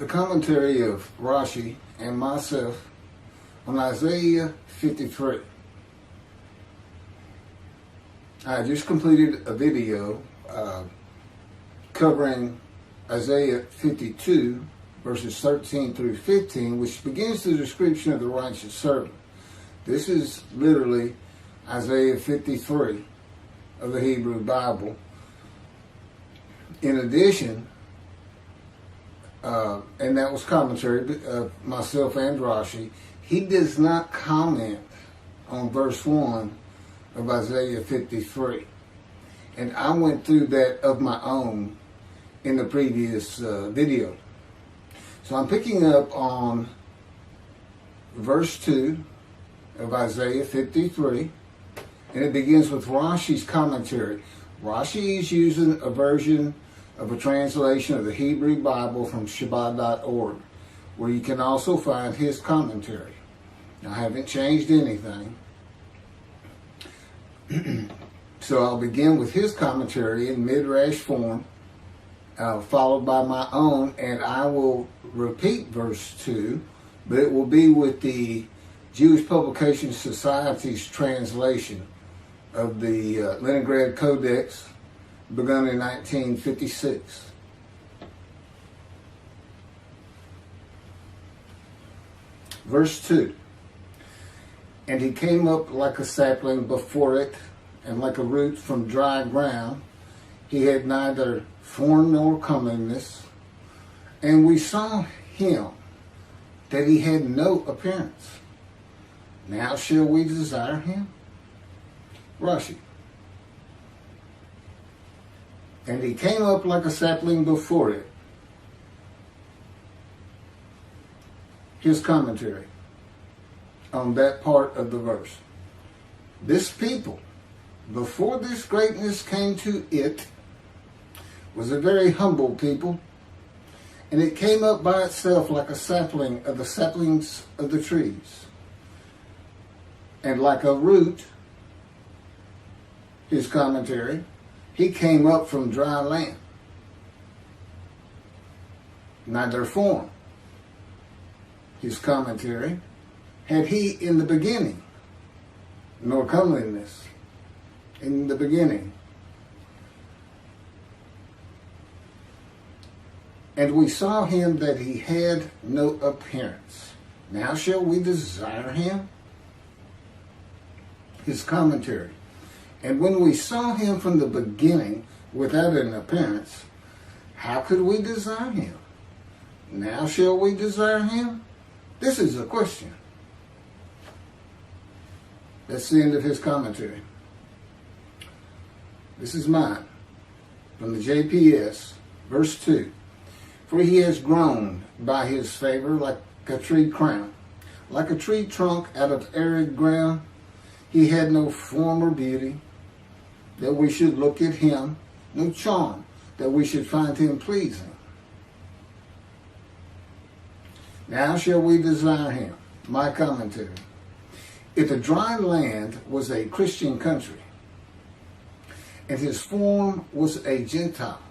the commentary of Rashi and myself on Isaiah 53. I just completed a video covering Isaiah 52, verses 13 through 15, which begins the description of the righteous servant. This is literally Isaiah 53 of the Hebrew Bible. In addition, and that was commentary of myself and Rashi, he does not comment on verse 1 of Isaiah 53. And I went through that of my own in the previous video. So I'm picking up on verse 2 of Isaiah 53, and it begins with Rashi's commentary. Rashi is using a version of a translation of the Hebrew Bible from Shabbat.org, where you can also find his commentary. I haven't changed anything. So I'll begin with his commentary in midrash form, followed by my own, and I will repeat verse 2, but it will be with the Jewish Publication Society's translation of the Leningrad Codex, begun in 1956. Verse 2, and he came up like a sapling before it, and like a root from dry ground. He had neither form nor comeliness, and we saw him that he had no appearance. Now shall we desire him? Rashi. And he came up like a sapling before it. His commentary on that part of the verse. This people, before this greatness came to it, was a very humble people, and it came up by itself like a sapling of the saplings of the trees, and like a root, his commentary, he came up from dry land. Neither form, his commentary, had he in the beginning, nor comeliness in the beginning. And we saw him that he had no appearance. Now shall we desire him? His commentary. And when we saw him from the beginning without an appearance, how could we desire him? Now shall we desire him? This is a question. That's the end of his commentary. This is mine, from the JPS, verse 2. For he has grown by his favor like a tree crown, like a tree trunk out of arid ground. He had no form or beauty, that we should look at him, no charm, that we should find him pleasing. Now shall we desire him? My commentary. If the dry land was a Christian country, and his form was a Gentile,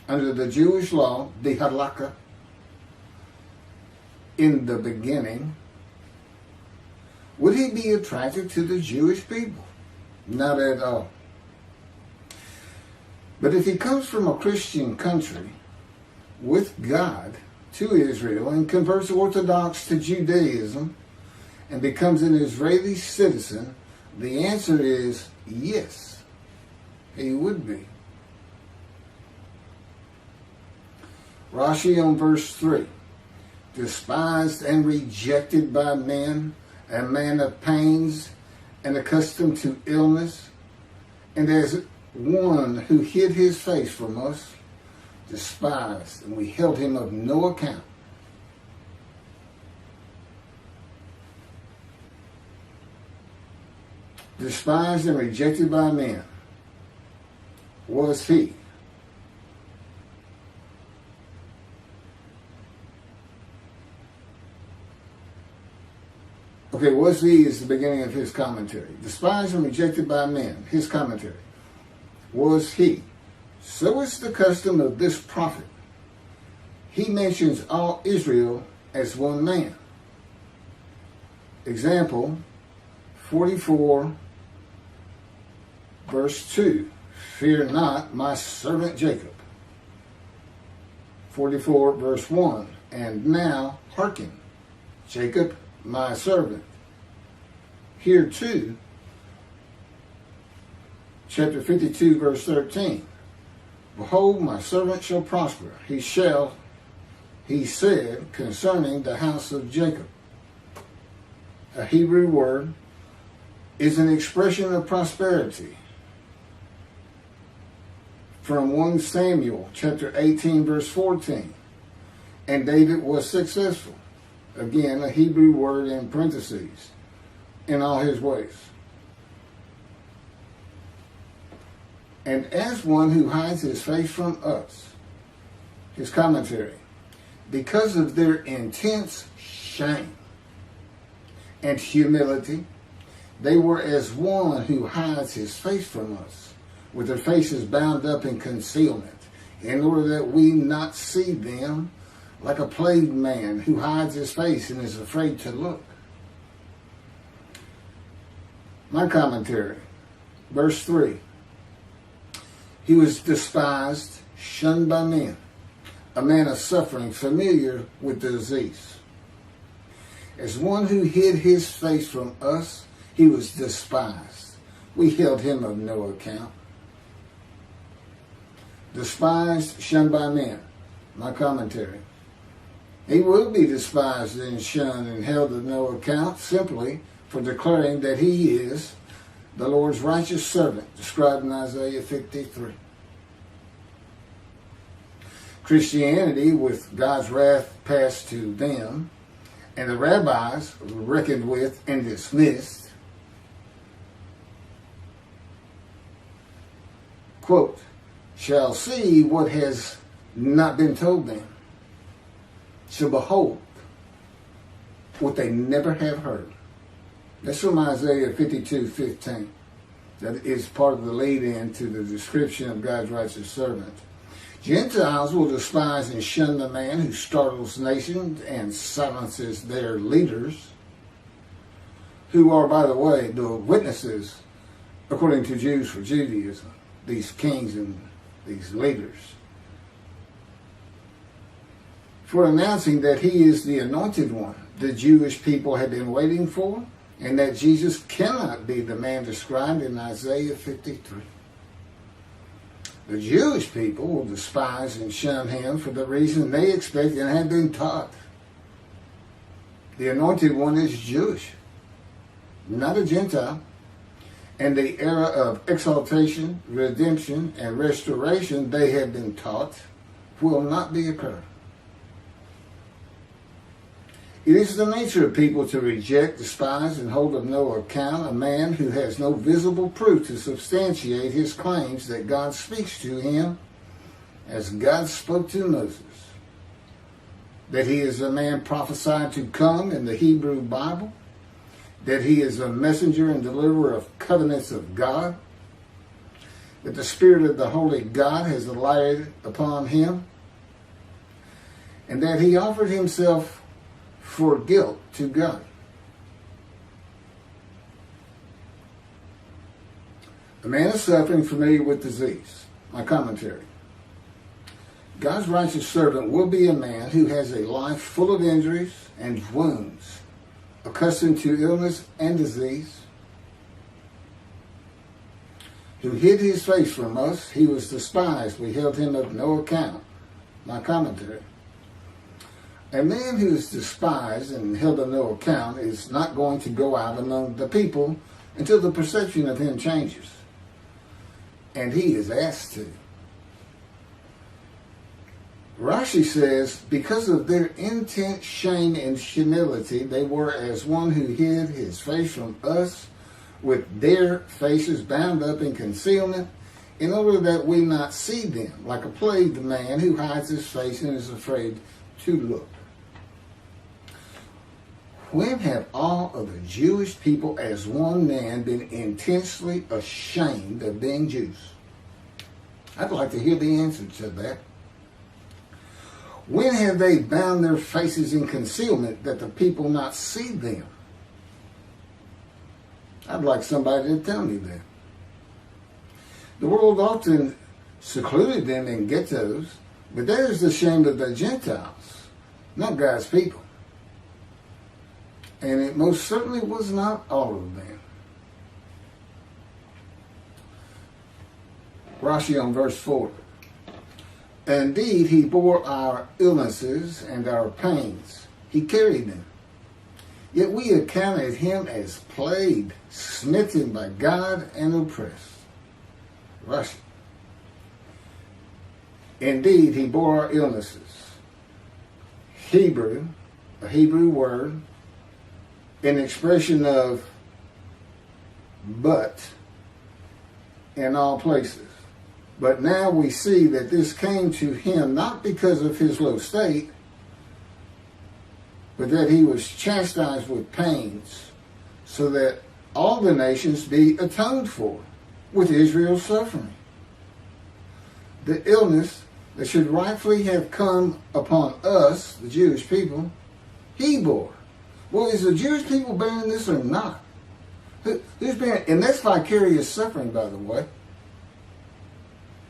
under the Jewish law, the halakha, in the beginning, would he be attracted to the Jewish people? Not at all. But if he comes from a Christian country with God to Israel and converts Orthodox to Judaism and becomes an Israeli citizen, the answer is yes, he would be. Rashi on verse 3, despised and rejected by men, a man of pains and accustomed to illness, and as one who hid his face from us, despised, and we held him of no account. Despised and rejected by men was he. Okay, was he is the beginning of his commentary. Despised and rejected by men, his commentary. Was he. So is the custom of this prophet. he mentions all Israel as one man. Example, 44 verse 2. Fear not my servant Jacob. 44 verse 1. And now hearken, Jacob my servant. Here too, chapter 52 verse 13. Behold, my servant shall prosper. He said concerning the house of Jacob. A Hebrew word is an expression of prosperity. From 1 Samuel chapter 18 verse 14. And David was successful. Again, a Hebrew word in parentheses. In all his ways. And as one who hides his face from us. His commentary. Because of their intense shame and humility, they were as one who hides his face from us, with their faces bound up in concealment, in order that we not see them, like a plagued man who hides his face and is afraid to look. My commentary, verse 3. He was despised, shunned by men, a man of suffering, familiar with disease. As one who hid his face from us, he was despised. We held him of no account. Despised, shunned by men. My commentary. He will be despised and shunned and held of no account simply for declaring that he is the Lord's righteous servant, described in Isaiah 53. Christianity, with God's wrath passed to them, and the rabbis reckoned with and dismissed, quote, shall see what has not been told them, shall behold what they never have heard. That's from Isaiah 52:15. That is part of the lead-in to the description of God's righteous servant. Gentiles will despise and shun the man who startles nations and silences their leaders, who are, by the way, the witnesses, according to Jews for Judaism, these kings and these leaders, for announcing that he is the anointed one the Jewish people had been waiting for, and that Jesus cannot be the man described in Isaiah 53. The Jewish people will despise and shun him for the reason they expect and have been taught. The anointed one is Jewish, not a Gentile, and the era of exaltation, redemption, and restoration they have been taught will not be occurring. It is the nature of people to reject, despise, and hold of no account a man who has no visible proof to substantiate his claims that God speaks to him as God spoke to Moses. That he is a man prophesied to come in the Hebrew Bible. That he is a messenger and deliverer of covenants of God. That the Spirit of the Holy God has alighted upon him. And that he offered himself for guilt to God. A man is suffering, familiar with disease. My commentary. God's righteous servant will be a man who has a life full of injuries and wounds, accustomed to illness and disease, who hid his face from us. He was despised. We held him of no account. My commentary. A man who is despised and held of no account is not going to go out among the people until the perception of him changes. And he is asked to. Rashi says, because of their intense shame and humility, they were as one who hid his face from us, with their faces bound up in concealment, in order that we not see them, like a plagued man who hides his face and is afraid to look. When have all of the Jewish people as one man been intensely ashamed of being Jews? I'd like to hear the answer to that. When have they bound their faces in concealment that the people not see them? I'd like somebody to tell me that. The world often secluded them in ghettos, but that is the shame of the Gentiles, not God's people. And it most certainly was not all of them. Rashi on verse 4. Indeed, he bore our illnesses and our pains. He carried them. Yet we accounted him as plagued, smitten by God, and oppressed. Rashi. Indeed, he bore our illnesses. Hebrew, a Hebrew word, an expression of but in all places. But now we see that this came to him not because of his low state, but that he was chastised with pains, so that all the nations be atoned for with Israel's suffering. The illness that should rightfully have come upon us, the Jewish people, he bore. Well, is the Jewish people bearing this or not? Who's bearing? And that's vicarious suffering, by the way.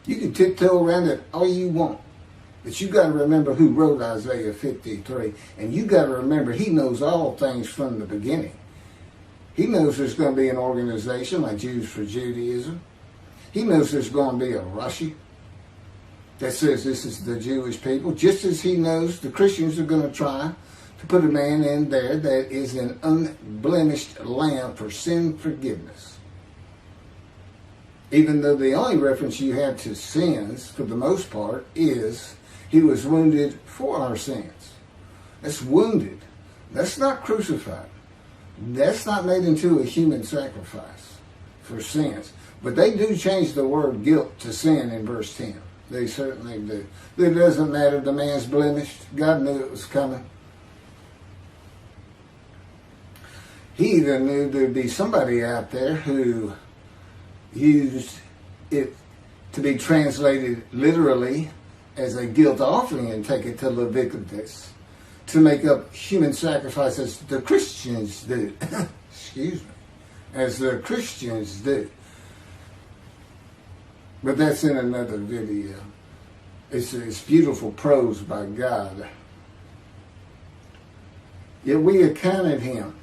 You can tiptoe around it all you want. But you got to remember who wrote Isaiah 53. And you got to remember he knows all things from the beginning. He knows there's going to be an organization like Jews for Judaism. He knows there's going to be a Rashi that says this is the Jewish people. Just as he knows the Christians are going to try to put a man in there that is an unblemished lamb for sin forgiveness. Even though the only reference you have to sins, for the most part, is he was wounded for our sins. That's wounded. That's not crucified. That's not made into a human sacrifice for sins. But they do change the word guilt to sin in verse 10. They certainly do. It doesn't matter the man's blemished. God knew it was coming. He even knew there'd be somebody out there who used it to be translated literally as a guilt offering and take it to Leviticus to make up human sacrifices the Christians do. Excuse me. As the Christians do. But that's in another video. It's beautiful prose by God. Yet we accounted him.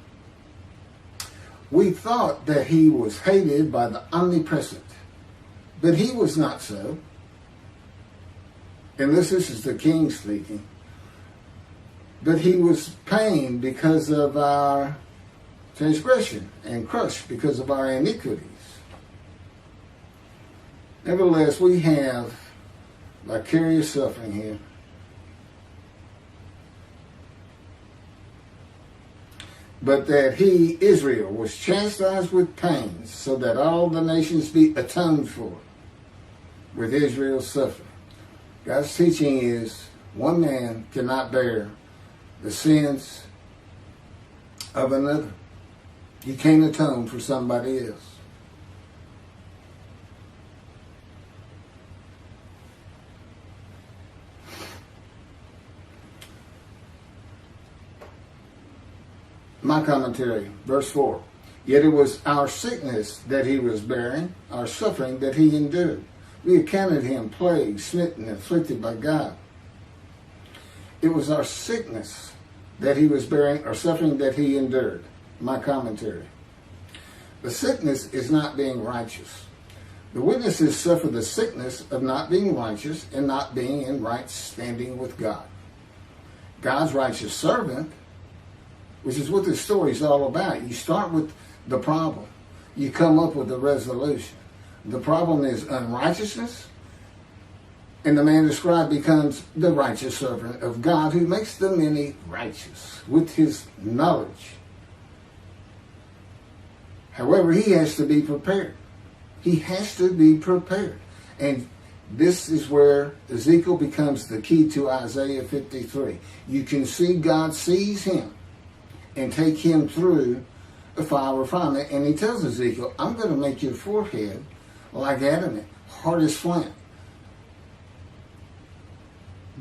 We thought that he was hated by the omnipresent, but he was not so. And this is the king speaking. But he was pained because of our transgression and crushed because of our iniquities. Nevertheless, we have vicarious suffering here. But that he, Israel, was chastised with pains, so that all the nations be atoned for with Israel's suffering. God's teaching is one man cannot bear the sins of another. You can't atone for somebody else. My commentary, verse 4. Yet it was our sickness that he was bearing, our suffering that he endured. We accounted him plagued, smitten, afflicted by God. It was our sickness that he was bearing, our suffering that he endured. My commentary. The sickness is not being righteous. The witnesses suffer the sickness of not being righteous and not being in right standing with God. God's righteous servant, which is what this story is all about. You start with the problem. You come up with the resolution. The problem is unrighteousness, and the man described becomes the righteous servant of God who makes the many righteous with his knowledge. However, he has to be prepared. He has to be prepared. And this is where Ezekiel becomes the key to Isaiah 53. You can see God sees him and take him through a fire refinement. And he tells Ezekiel, I'm going to make your forehead like adamant, hard as flint.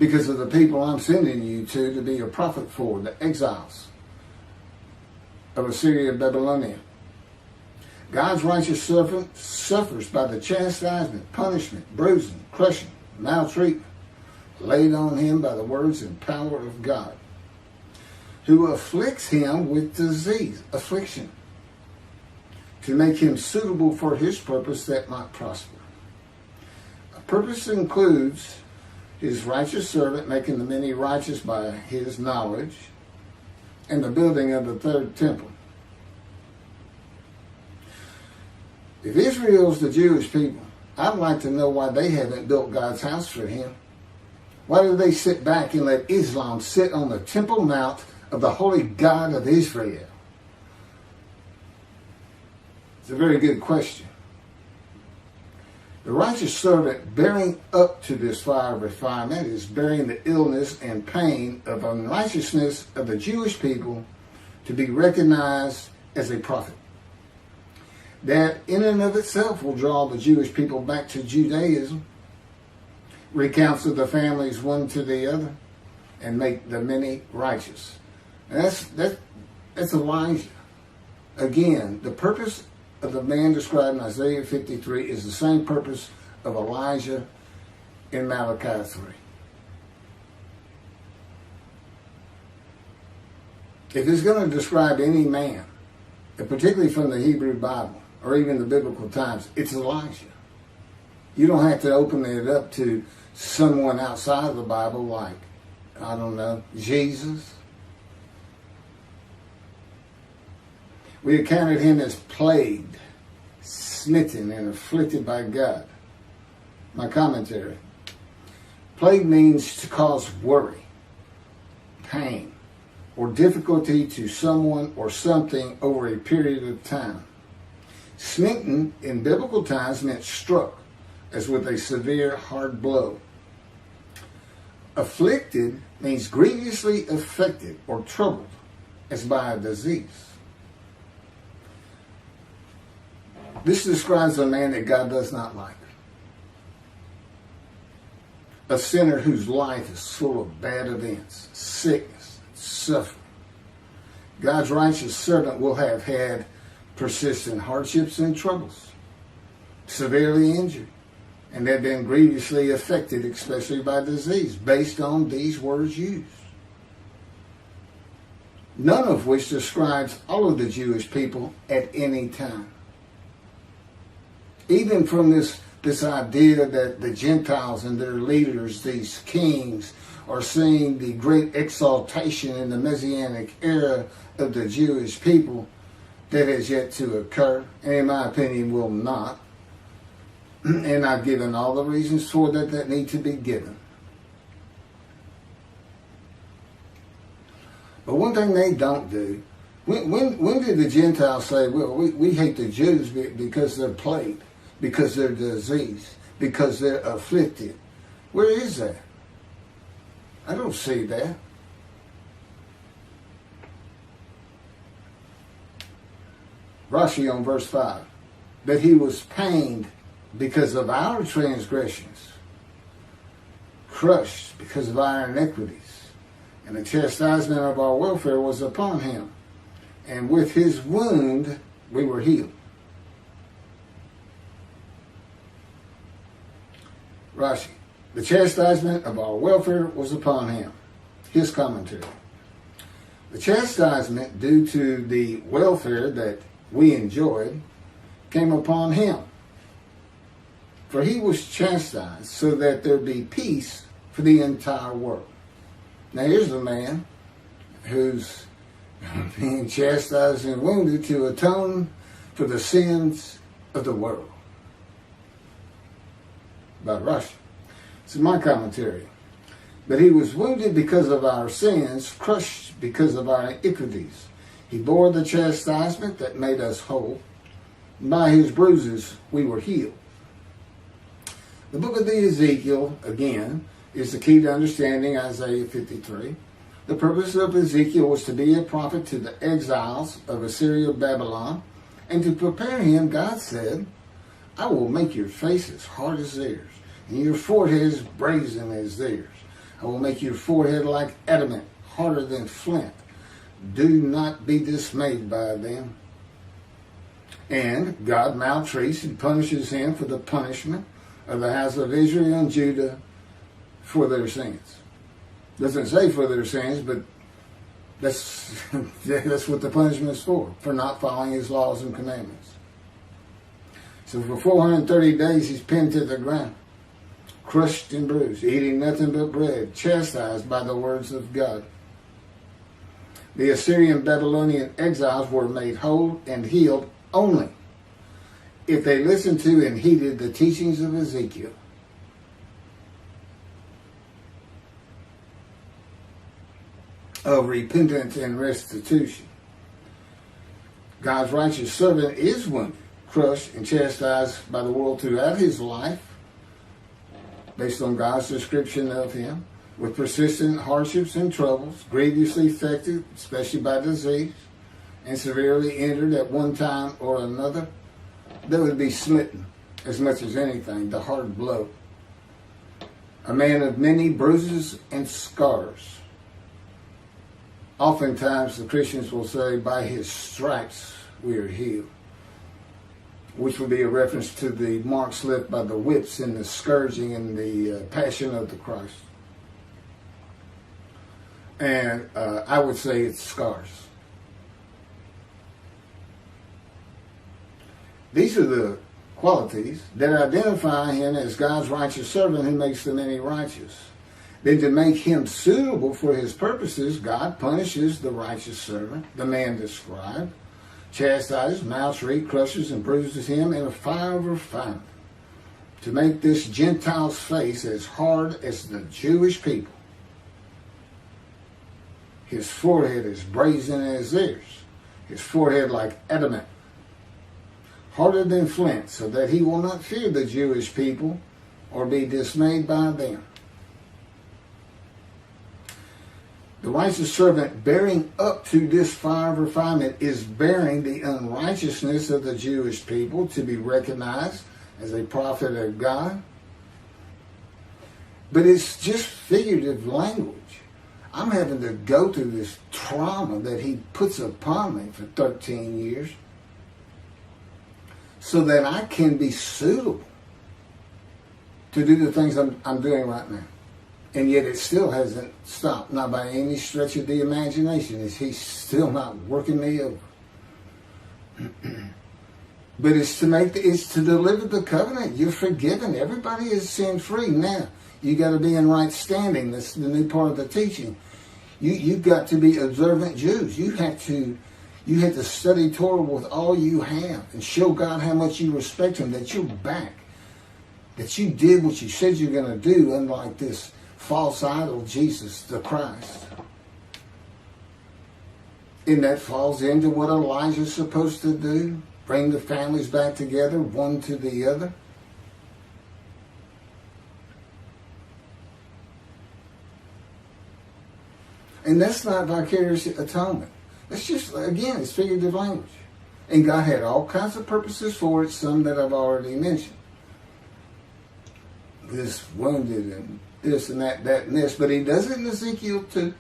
because of the people I'm sending you to be a prophet for, the exiles of Assyria and Babylonia. God's righteous servant suffers by the chastisement, punishment, bruising, crushing, maltreatment laid on him by the words and power of God, who afflicts him with disease, affliction, to make him suitable for his purpose that might prosper. A purpose includes his righteous servant making the many righteous by his knowledge, and the building of the third temple. If Israel's the Jewish people, I'd like to know why they haven't built God's house for him. Why do they sit back and let Islam sit on the Temple Mount of the holy God of Israel? It's a very good question. The righteous servant bearing up to this fire of refinement is bearing the illness and pain of unrighteousness of the Jewish people to be recognized as a prophet. That in and of itself will draw the Jewish people back to Judaism, recounsel the families one to the other, and make the many righteous. And that's Elijah. Again, the purpose of the man described in Isaiah 53 is the same purpose of Elijah in Malachi 3. If it's going to describe any man, and particularly from the Hebrew Bible, or even the biblical times, it's Elijah. You don't have to open it up to someone outside of the Bible like, I don't know, Jesus. We accounted him as plagued, smitten, and afflicted by God. My commentary. Plague means to cause worry, pain, or difficulty to someone or something over a period of time. Smitten in biblical times meant struck, as with a severe hard blow. Afflicted means grievously affected or troubled, as by a disease. This describes a man that God does not like. A sinner whose life is full of bad events, sickness, suffering. God's righteous servant will have had persistent hardships and troubles, severely injured, and have been grievously affected, especially by disease, based on these words used. None of which describes all of the Jewish people at any time. Even from this idea that the Gentiles and their leaders, these kings, are seeing the great exaltation in the Messianic era of the Jewish people that has yet to occur, and in my opinion will not. And I've given all the reasons for that need to be given. But one thing they don't do, when did the Gentiles say, well, we hate the Jews because they're plagued, because they're diseased, because they're afflicted? Where is that? I don't see that. Rashi on verse 5, that he was pained because of our transgressions, crushed because of our iniquities, and the chastisement of our welfare was upon him, and with his wound we were healed. Rashi, the chastisement of our welfare was upon him. His commentary. The chastisement due to the welfare that we enjoyed came upon him. For he was chastised so that there be peace for the entire world. Now here's a man who's being chastised and wounded to atone for the sins of the world. By Rashi. This is my commentary. But he was wounded because of our sins, crushed because of our iniquities. He bore the chastisement that made us whole. And by his bruises we were healed. The book of the Ezekiel, again, is the key to understanding Isaiah 53. The purpose of Ezekiel was to be a prophet to the exiles of Assyria, Babylon, and to prepare him, God said, I will make your faces hard as theirs, and your foreheads brazen as theirs. I will make your forehead like adamant, harder than flint. Do not be dismayed by them. And God maltreats and punishes him for the punishment of the house of Israel and Judah for their sins. Doesn't say for their sins, but that's what the punishment is for not following his laws and commandments. So for 430 days he's pinned to the ground, crushed and bruised, eating nothing but bread, chastised by the words of God. The Assyrian Babylonian exiles were made whole and healed only if they listened to and heeded the teachings of Ezekiel. Of repentance and restitution. God's righteous servant is wounded, crushed, and chastised by the world throughout his life, based on God's description of him, with persistent hardships and troubles, grievously affected, especially by disease, and severely injured at one time or another. They would be smitten, as much as anything, the hard blow. A man of many bruises and scars. Oftentimes the Christians will say, by his stripes we are healed, which would be a reference to the marks left by the whips and the scourging and the passion of the Christ. And I would say it's scars. These are the qualities that identify him as God's righteous servant who makes the many righteous. Then to make him suitable for his purposes, God punishes the righteous servant, the man described, chastises, maltreats, crushes, and bruises him in a fire of refinement, to make this Gentile's face as hard as the Jewish people. His forehead is brazen as theirs, his forehead like adamant, harder than flint, so that he will not fear the Jewish people or be dismayed by them. The righteous servant bearing up to this fire of refinement is bearing the unrighteousness of the Jewish people to be recognized as a prophet of God. But it's just figurative language. I'm having to go through this trauma that he puts upon me for 13 years so that I can be suitable to do the things I'm doing right now. And yet it still hasn't stopped, not by any stretch of the imagination. He's still not working me over. But it's to deliver the covenant. You're forgiven. Everybody is sin free. Now, you got to be in right standing. That's the new part of the teaching. You've got to be observant Jews. You have to study Torah with all you have and show God how much you respect him, that you're back, that you did what you said you're going to do, unlike this false idol, Jesus the Christ. And that falls into what Elijah's supposed to do, bring the families back together, one to the other. And that's not vicarious atonement. That's just, again, it's figurative language. And God had all kinds of purposes for it, some that I've already mentioned. This wounded and this and that and this. But he does it in Ezekiel too.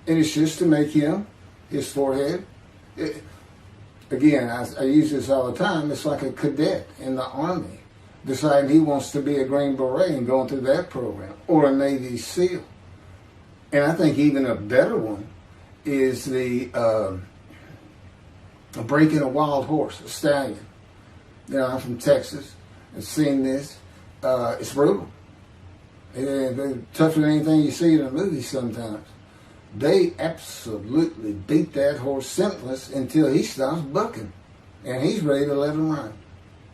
And it's just to make him, his forehead. Again, I use this all the time. It's like a cadet in the Army deciding he wants to be a Green Beret and going through that program, or a Navy SEAL. And I think even a better one is the breaking a wild horse, a stallion. You know, I'm from Texas. I've seen this. It's brutal. They're tougher than anything you see in a movie sometimes. They absolutely beat that horse senseless until he stops bucking. And he's ready to let him run.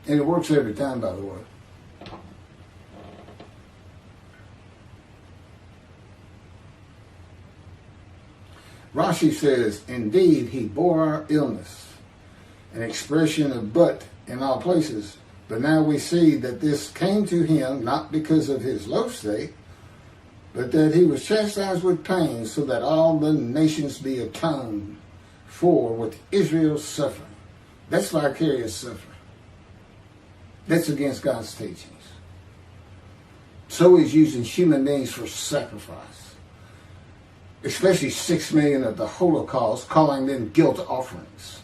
And it works every time, by the way. Rashi says, indeed, he bore our illness, an expression of but in all places. But now we see that this came to him not because of his low state, but that he was chastised with pain, so that all the nations be atoned for with Israel's suffering. That's vicarious suffering. That's against God's teachings. So he's using human beings for sacrifice, especially 6 million of the Holocaust, calling them guilt offerings.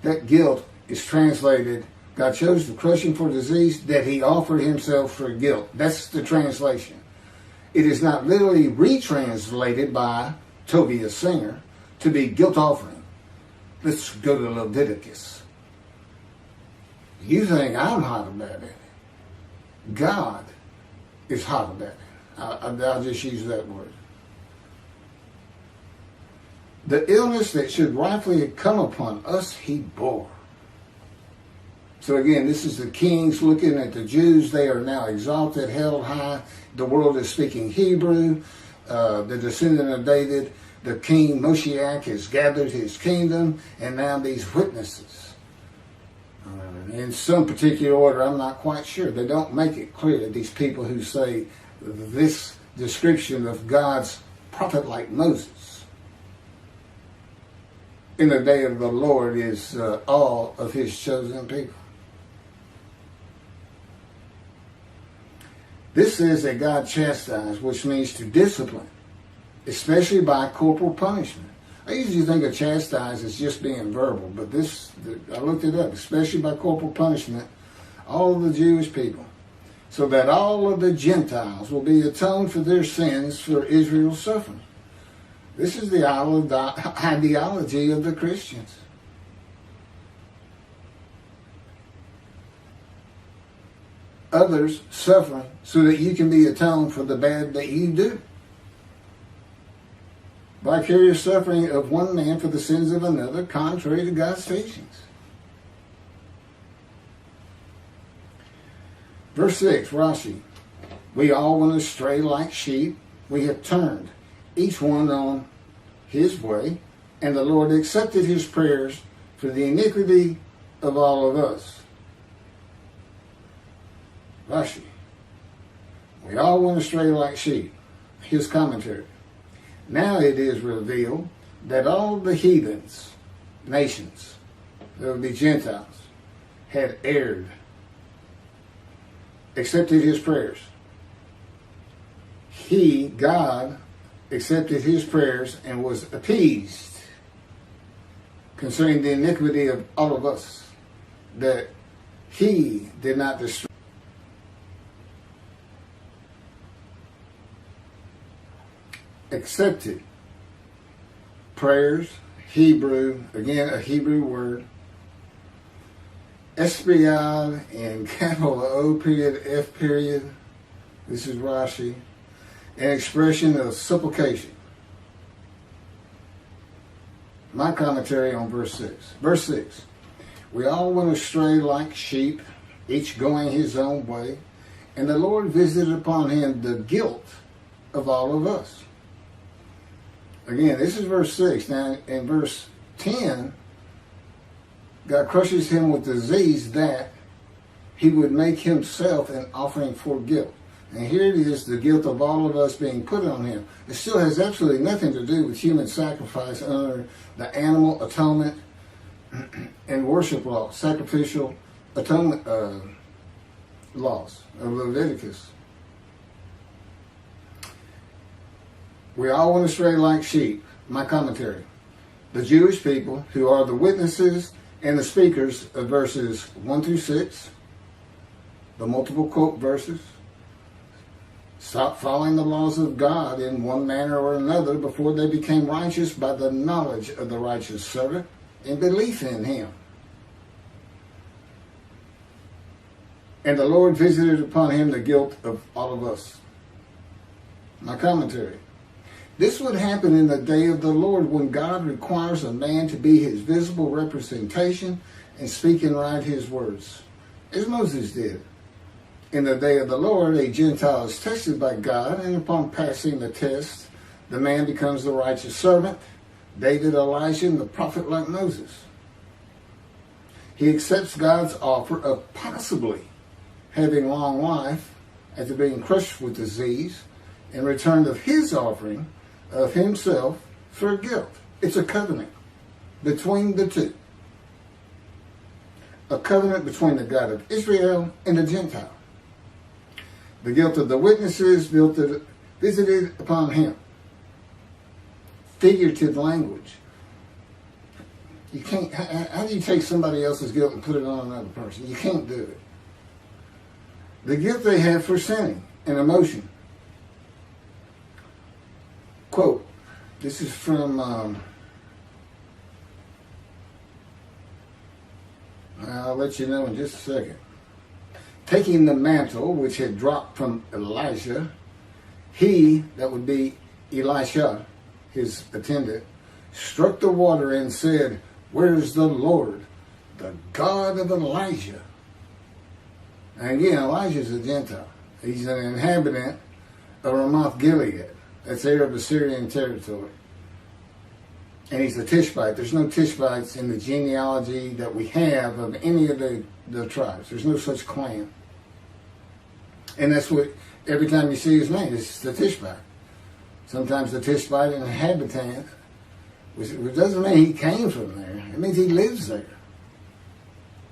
That guilt is translated, God chose to crush him for disease, that he offered himself for guilt. That's the translation. It is not literally retranslated by Tobias Singer to be guilt offering. Let's go to Leviticus. You think I'm hot about it. God is hot about it. I'll just use that word. The illness that should rightfully come upon us, he bore. So again, this is the kings looking at the Jews. They are now exalted, held high. The world is speaking Hebrew. The descendant of David, the king Moshiach, has gathered his kingdom, and now these witnesses. In some particular order, I'm not quite sure. They don't make it clear, these people who say this description of God's prophet like Moses in the day of the Lord is all of his chosen people. This says that God chastised, which means to discipline, especially by corporal punishment. I usually think of chastise as just being verbal, but I looked it up, especially by corporal punishment, all of the Jewish people, so that all of the Gentiles will be atoned for their sins for Israel's suffering. This is the ideology of the Christians. Others suffering so that you can be atoned for the bad that you do. Vicarious suffering of one man for the sins of another, contrary to God's teachings. Verse 6, Rashi. We all went astray like sheep. We have turned, each one on his way, and the Lord accepted his prayers for the iniquity of all of us. Rashi. We all went astray like sheep. His commentary. Now it is revealed that all the heathens, nations, there would be Gentiles, had erred, accepted his prayers. He, God, accepted his prayers and was appeased concerning the iniquity of all of us, that he did not destroy. Accepted prayers, Hebrew, again a Hebrew word, espiad and capital O period, F period, this is Rashi, an expression of supplication. My commentary on verse 6. Verse 6, we all went astray like sheep, each going his own way, and the Lord visited upon him the guilt of all of us. Again, this is verse 6. Now, in verse 10, God crushes him with disease that he would make himself an offering for guilt. And here it is, the guilt of all of us being put on him. It still has absolutely nothing to do with human sacrifice under the animal atonement and worship law, sacrificial atonement laws of Leviticus. We all went astray like sheep. My commentary. The Jewish people, who are the witnesses and the speakers of verses 1 through 6, the multiple quote verses, stopped following the laws of God in one manner or another before they became righteous by the knowledge of the righteous servant and belief in him. And the Lord visited upon him the guilt of all of us. My commentary. This would happen in the day of the Lord when God requires a man to be his visible representation and speak and write his words, as Moses did. In the day of the Lord, a Gentile is tested by God, and upon passing the test, the man becomes the righteous servant, David, Elijah, and the prophet like Moses. He accepts God's offer of possibly having long life after being crushed with disease in return of his offering of himself for guilt. It's a covenant between the two. A covenant between the God of Israel and the Gentile. The guilt of the witnesses visited upon him. Figurative language. You can't. How do you take somebody else's guilt and put it on another person? You can't do it. The guilt they have for sinning and emotion. Quote. This is from. I'll let you know in just a second. Taking the mantle which had dropped from Elijah, he, that would be Elisha, his attendant, struck the water and said, "Where's the Lord, the God of Elijah?" And again, Elijah is a Gentile. He's an inhabitant of Ramoth Gilead. That's Arab Assyrian territory. And he's a Tishbite. There's no Tishbites in the genealogy that we have of any of the tribes. There's no such clan. And that's what, every time you see his name, it's the Tishbite. Sometimes the Tishbite inhabitant, which doesn't mean he came from there. It means he lives there.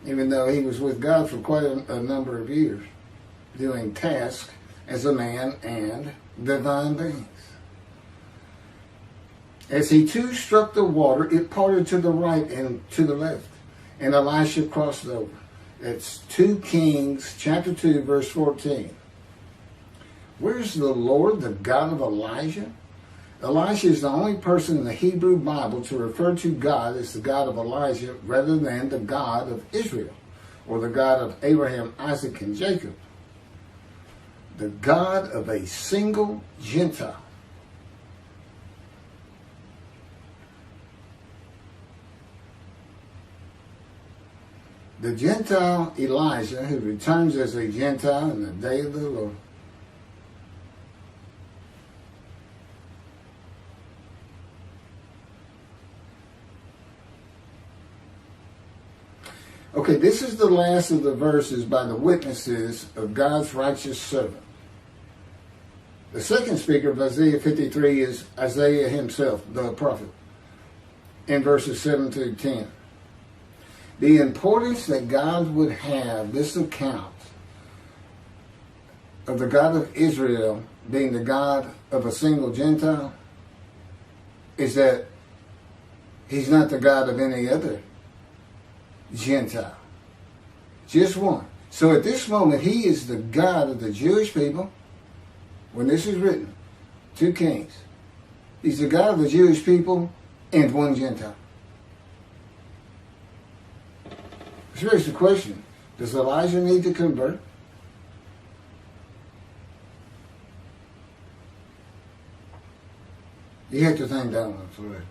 Even though he was with God for quite a number of years, doing tasks as a man and divine beings. As he too struck the water, it parted to the right and to the left, and Elisha crossed over. It's 2 Kings chapter 2, verse 14. Where's the Lord, the God of Elijah? Elisha is the only person in the Hebrew Bible to refer to God as the God of Elijah rather than the God of Israel, or the God of Abraham, Isaac, and Jacob. The God of a single Gentile. The Gentile Elijah, who returns as a Gentile in the day of the Lord. Okay, this is the last of the verses by the witnesses of God's righteous servant. The second speaker of Isaiah 53 is Isaiah himself, the prophet, in verses 7 through 10. The importance that God would have this account of the God of Israel being the God of a single Gentile is that he's not the God of any other Gentile. Just one. So at this moment, he is the God of the Jewish people. When this is written, 2 Kings, he's the God of the Jewish people and one Gentile. Here's the question. Does Elijah need to convert? You have to think that one through.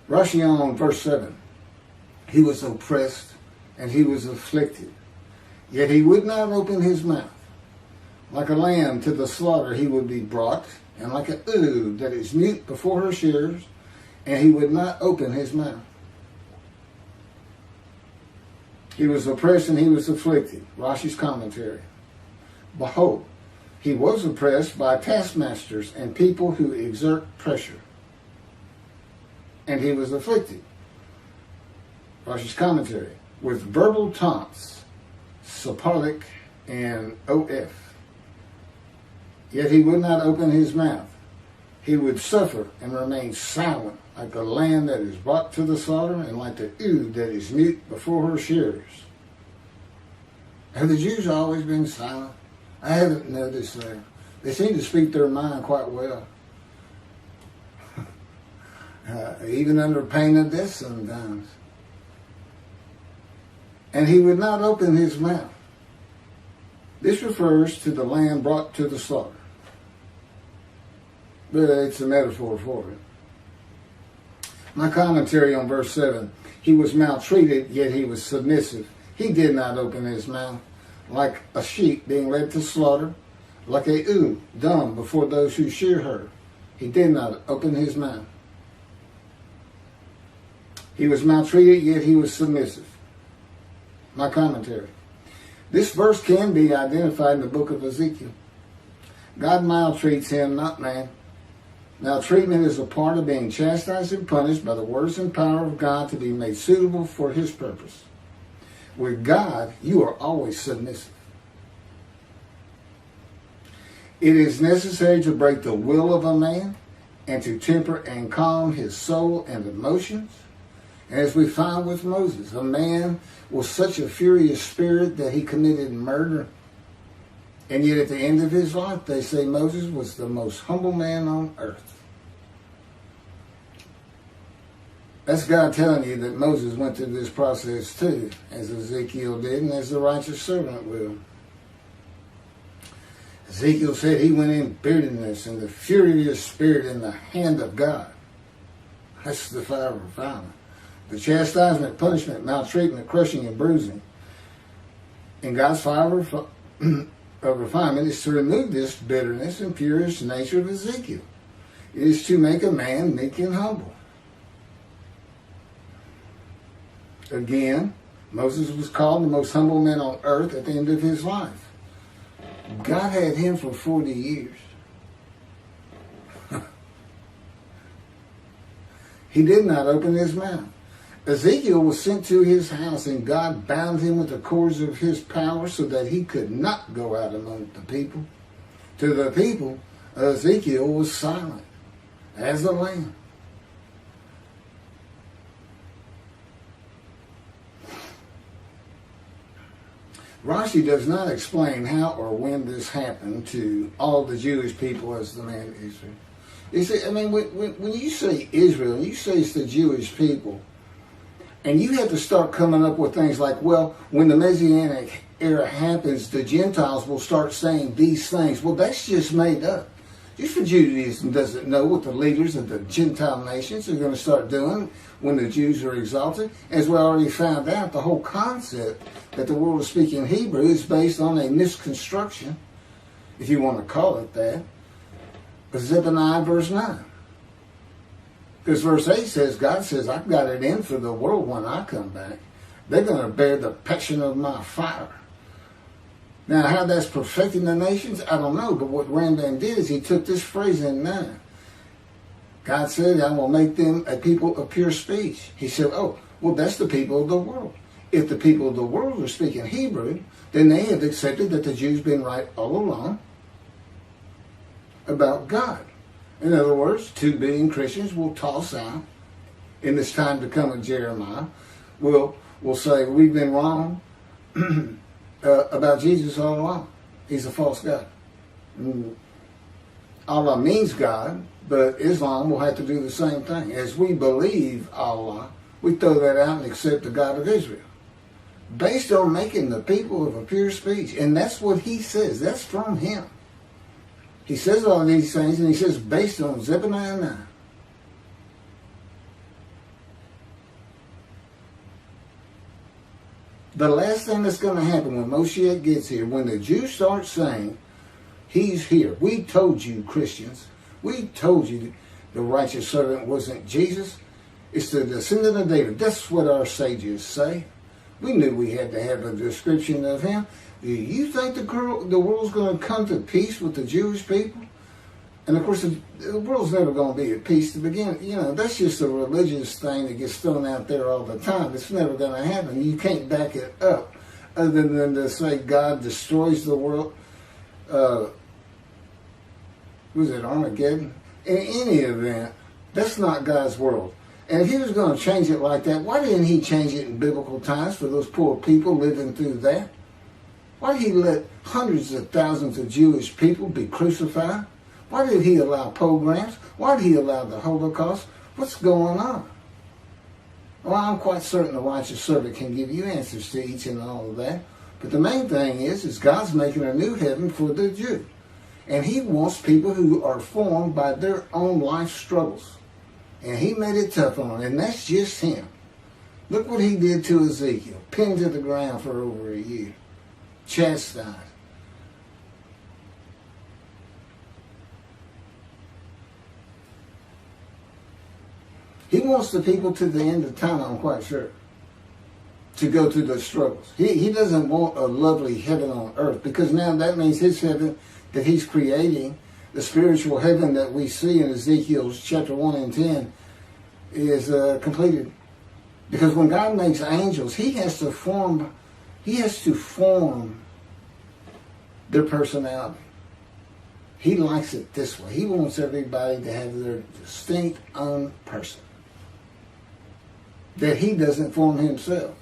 Rashi on verse 7. He was oppressed and he was afflicted, yet he would not open his mouth. Like a lamb to the slaughter he would be brought, and like an ewe that is mute before her shearers, and he would not open his mouth. He was oppressed and he was afflicted. Rashi's commentary. Behold, he was oppressed by taskmasters and people who exert pressure. And he was afflicted. Rashi's commentary. With verbal taunts, Sephardic and OF. Yet he would not open his mouth. He would suffer and remain silent, like the lamb that is brought to the slaughter, and like the ewe that is mute before her shearers. Have the Jews always been silent? I haven't noticed that. They seem to speak their mind quite well. Even under pain of death sometimes. And he would not open his mouth. This refers to the lamb brought to the slaughter. But it's a metaphor for it. My commentary on verse 7. He was maltreated, yet he was submissive. He did not open his mouth. Like a sheep being led to slaughter, like a ewe dumb before those who shear her. He did not open his mouth. He was maltreated, yet he was submissive. My commentary. This verse can be identified in the book of Ezekiel. God maltreats him, not man. Maltreatment is a part of being chastised and punished by the words and power of God to be made suitable for his purpose. With God, you are always submissive. It is necessary to break the will of a man and to temper and calm his soul and emotions. And as we find with Moses, a man was such a furious spirit that he committed murder. And yet at the end of his life, they say Moses was the most humble man on earth. That's God telling you that Moses went through this process too, as Ezekiel did, and as the righteous servant will. Ezekiel said he went in bitterness and the furious spirit in the hand of God. That's the fire of refinement. The chastisement, punishment, maltreatment, crushing, and bruising. And God's fire of refinement is to remove this bitterness and furious nature of Ezekiel. It is to make a man meek and humble. Again, Moses was called the most humble man on earth at the end of his life. God had him for 40 years. He did not open his mouth. Ezekiel was sent to his house, and God bound him with the cords of his power so that he could not go out among the people. To the people, Ezekiel was silent as a lamb. Rashi does not explain how or when this happened to all the Jewish people as the man Israel. You see, I mean, when you say Israel, you say it's the Jewish people, and you have to start coming up with things like, well, when the Messianic era happens, the Gentiles will start saying these things. Well, that's just made up. Just for Judaism doesn't know what the leaders of the Gentile nations are going to start doing when the Jews are exalted. As we already found out, the whole concept that the world is speaking Hebrew is based on a misconstruction, if you want to call it that, of Zephaniah verse 9. Because verse 8 says, God says, I've got it in for the world when I come back. They're going to bear the passion of my fire. Now, how that's perfecting the nations, I don't know. But what Rambam did is he took this phrase in 9. God said, I will make them a people of pure speech. He said, oh, well, that's the people of the world. If the people of the world are speaking Hebrew, then they have accepted that the Jews been right all along about God. In other words, 2 billion Christians will toss out in this time to come of Jeremiah. Will say, we've been wrong about Jesus all along. He's a false God. Allah means God, but Islam will have to do the same thing. As we believe Allah, we throw that out and accept the God of Israel, based on making the people of a pure speech. And that's what he says. That's from him. He says all these things, and he says based on Zephaniah 9. The last thing that's going to happen when Moshiach gets here, when the Jews start saying, he's here. We told you, Christians. We told you the righteous servant wasn't Jesus. It's the descendant of David. That's what our sages say. We knew we had to have a description of him. Do you think the world's going to come to peace with the Jewish people? And of course, the world's never going to be at peace to begin. You know, that's just a religious thing that gets thrown out there all the time. It's never going to happen. You can't back it up other than to say God destroys the world. Was it Armageddon? In any event, that's not God's world. And if he was going to change it like that, why didn't he change it in biblical times for those poor people living through that? Why did he let hundreds of thousands of Jewish people be crucified? Why did he allow pogroms? Why did he allow the Holocaust? What's going on? Well, I'm quite certain the righteous servant can give you answers to each and all of that. But the main thing is God's making a new heaven for the Jew. And he wants people who are formed by their own life struggles. And he made it tough on them. And that's just him. Look what he did to Ezekiel. Pinned to the ground for over a year. Chastised. He wants the people to the end of time, I'm quite sure, to go through the struggles. He doesn't want a lovely heaven on earth, because now that means his heaven that he's creating, the spiritual heaven that we see in Ezekiel's chapter 1 and 10, is completed. Because when God makes angels, he has to form He has to form their personality. He likes it this way. He wants everybody to have their distinct own person that he doesn't form himself.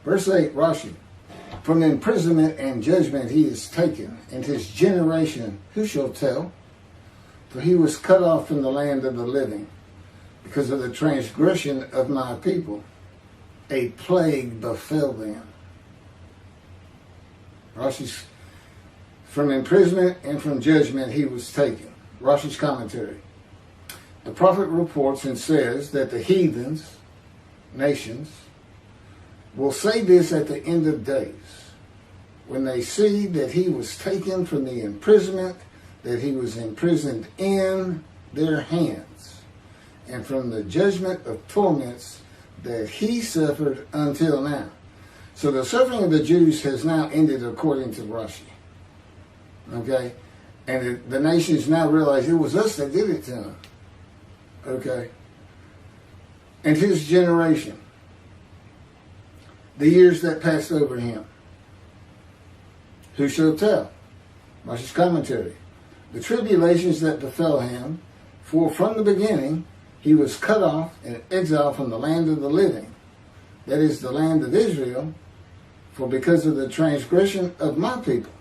Verse 8, Rashi. From imprisonment and judgment he is taken, and his generation who shall tell? For he was cut off from the land of the living, because of the transgression of my people. A plague befell them. Rashi's, from imprisonment and from judgment he was taken. Rashi's commentary. The prophet reports and says that the heathens, nations, will say this at the end of days, when they see that he was taken from the imprisonment that he was imprisoned in their hands, and from the judgment of torments that he suffered until now. So the suffering of the Jews has now ended according to Rashi. Okay? And the nations now realize it was us that did it to them. Okay? And his generation, the years that passed over him, who shall tell? Rashi's commentary. The tribulations that befell him, for from the beginning he was cut off and exiled from the land of the living, that is the land of Israel, for because of the transgression of my people,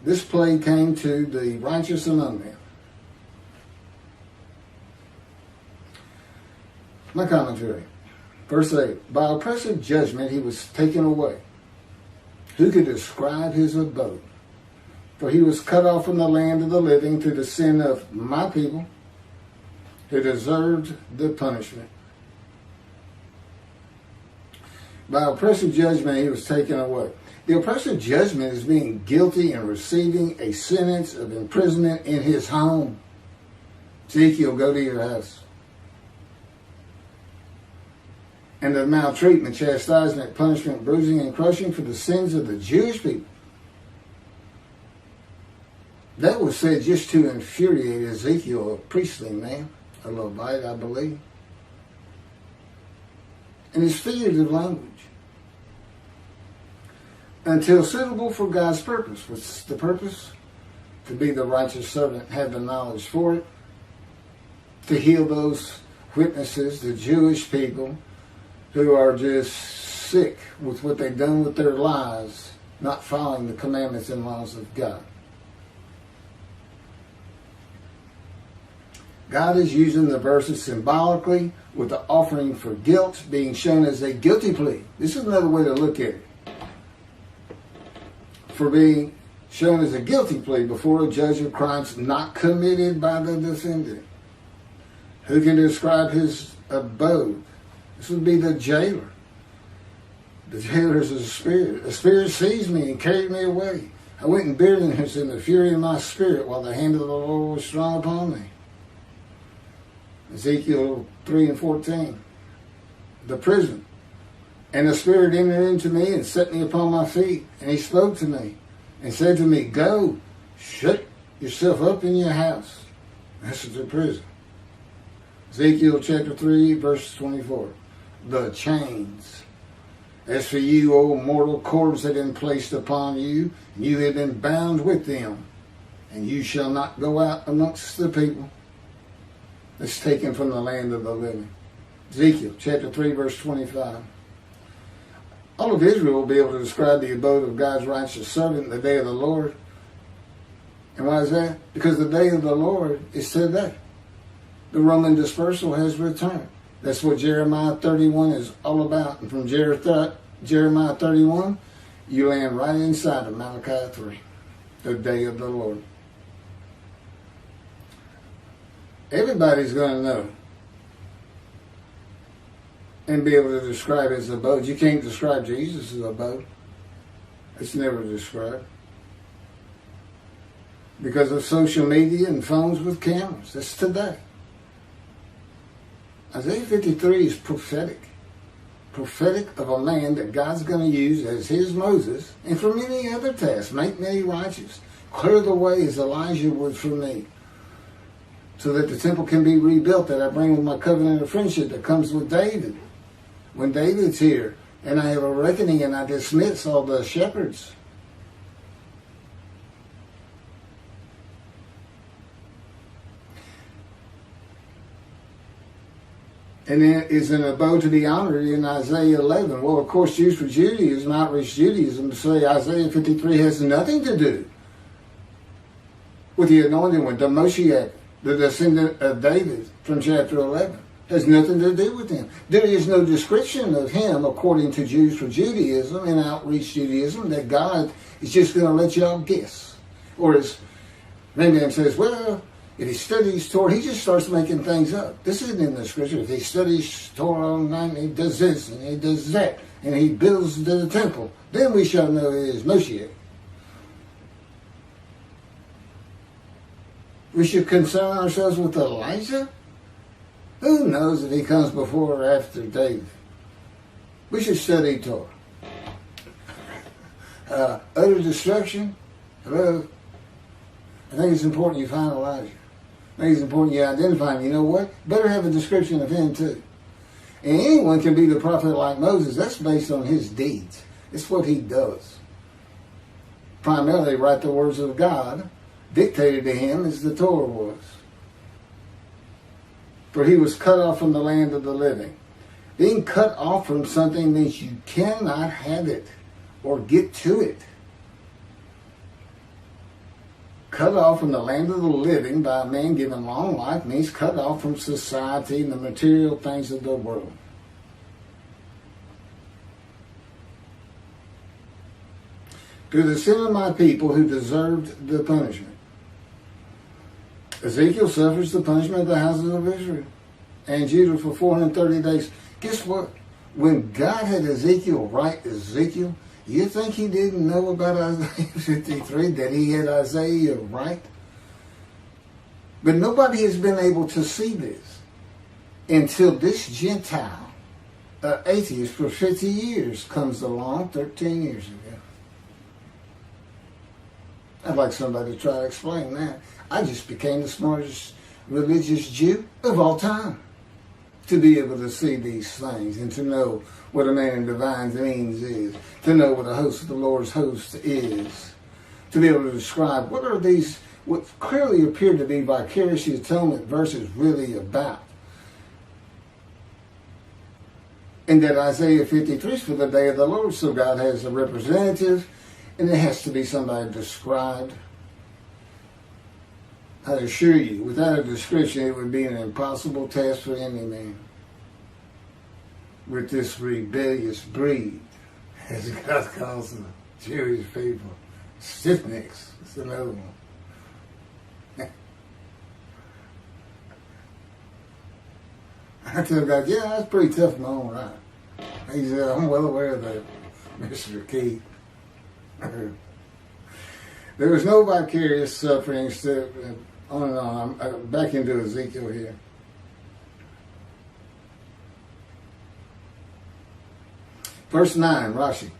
this plague came to the righteous among them. My commentary. Verse 8. By oppressive judgment he was taken away. Who could describe his abode? For he was cut off from the land of the living through the sin of my people, who deserved the punishment. By oppressive judgment he was taken away. The oppressive judgment is being guilty and receiving a sentence of imprisonment in his home. Ezekiel, go to your house. And the maltreatment, chastisement, punishment, bruising, and crushing for the sins of the Jewish people. That was said just to infuriate Ezekiel, a priestly man, a Levite, I believe. And it's figurative language. Until suitable for God's purpose. What's the purpose? To be the righteous servant, have the knowledge for it. To heal those witnesses, the Jewish people, who are just sick with what they've done with their lives, not following the commandments and laws of God. God is using the verses symbolically with the offering for guilt being shown as a guilty plea. This is another way to look at it. For being shown as a guilty plea before a judge of crimes not committed by the defendant. Who can describe his abode? This would be the jailer. The jailer is a spirit. A spirit seized me and carried me away. I went in bitterness in the fury of my spirit while the hand of the Lord was strong upon me. Ezekiel 3 and 14. The prison. And the Spirit entered into me and set me upon my feet. And he spoke to me and said to me, go, shut yourself up in your house. This is the prison. Ezekiel chapter 3, verse 24. The chains. As for you, O mortal, cords have been placed upon you, and you have been bound with them, and you shall not go out amongst the people. It's taken from the land of the living. Ezekiel chapter 3, verse 25. All of Israel will be able to describe the abode of God's righteous servant in the day of the Lord. And why is that? Because the day of the Lord is today. The Roman dispersal has returned. That's what Jeremiah 31 is all about. And from Jeremiah 31, you land right inside of Malachi 3, the day of the Lord. Everybody's going to know and be able to describe his abode. You can't describe Jesus' abode. It's never described. Because of social media and phones with cameras. That's today. Isaiah 53 is prophetic. Prophetic of a man that God's going to use as his Moses and for many other tasks. Make many righteous. Clear the way as Elijah would for me. so that the temple can be rebuilt, that I bring with my covenant of friendship that comes with David. When David's here, and I have a reckoning and I dismiss all the shepherds. And there is an abode to be honored in Isaiah 11. Well, of course, Jews for Judaism, outreach Judaism, say Isaiah 53 has nothing to do with the anointed one, the Moshiach, the descendant of David from chapter 11. Has nothing to do with him. There is no description of him, according to Jews for Judaism and outreach Judaism, that God is just going to let y'all guess. Or as Rambam says, well, if he studies Torah, he just starts making things up. This isn't in the scripture. If he studies Torah all night, and he does this and he does that, and he builds the temple, then we shall know it is Moshiach. We should concern ourselves with Elijah? Who knows if he comes before or after David? We should study Torah. Utter destruction? Hello? I think it's important you find Elijah. I think it's important you identify him. You know what? Better have a description of him too. And anyone can be the prophet like Moses. That's based on his deeds. It's what he does. Primarily write the words of God, dictated to him as the Torah was. For he was cut off from the land of the living. Being cut off from something means you cannot have it or get to it. Cut off from the land of the living by a man given long life means cut off from society and the material things of the world. To the sin of my people who deserved the punishment. Ezekiel suffers the punishment of the houses of Israel and Judah for 430 days. Guess what? When God had Ezekiel write Ezekiel, you think he didn't know about Isaiah 53, that he had Isaiah write? But nobody has been able to see this until this Gentile, atheist for 50 years, comes along 13 years ago. I'd like somebody to try to explain that. I just became the smartest religious Jew of all time to be able to see these things and to know what a man in divine means is, to know what a host of the Lord's host is, to be able to describe what are these, what clearly appear to be vicarious atonement verses really about. And that Isaiah 53 is for the day of the Lord, so God has a representative, and it has to be somebody described. I assure you, without a description, it would be an impossible task for any man. With this rebellious breed, as God calls the Jewish people, stiff-necks. It's another one. I tell God, yeah, that's pretty tough in my own right. He said, I'm well aware of that, Mr. Keith. There was no vicarious suffering. On and on. I'm back into Ezekiel here. Verse 9, Rashi.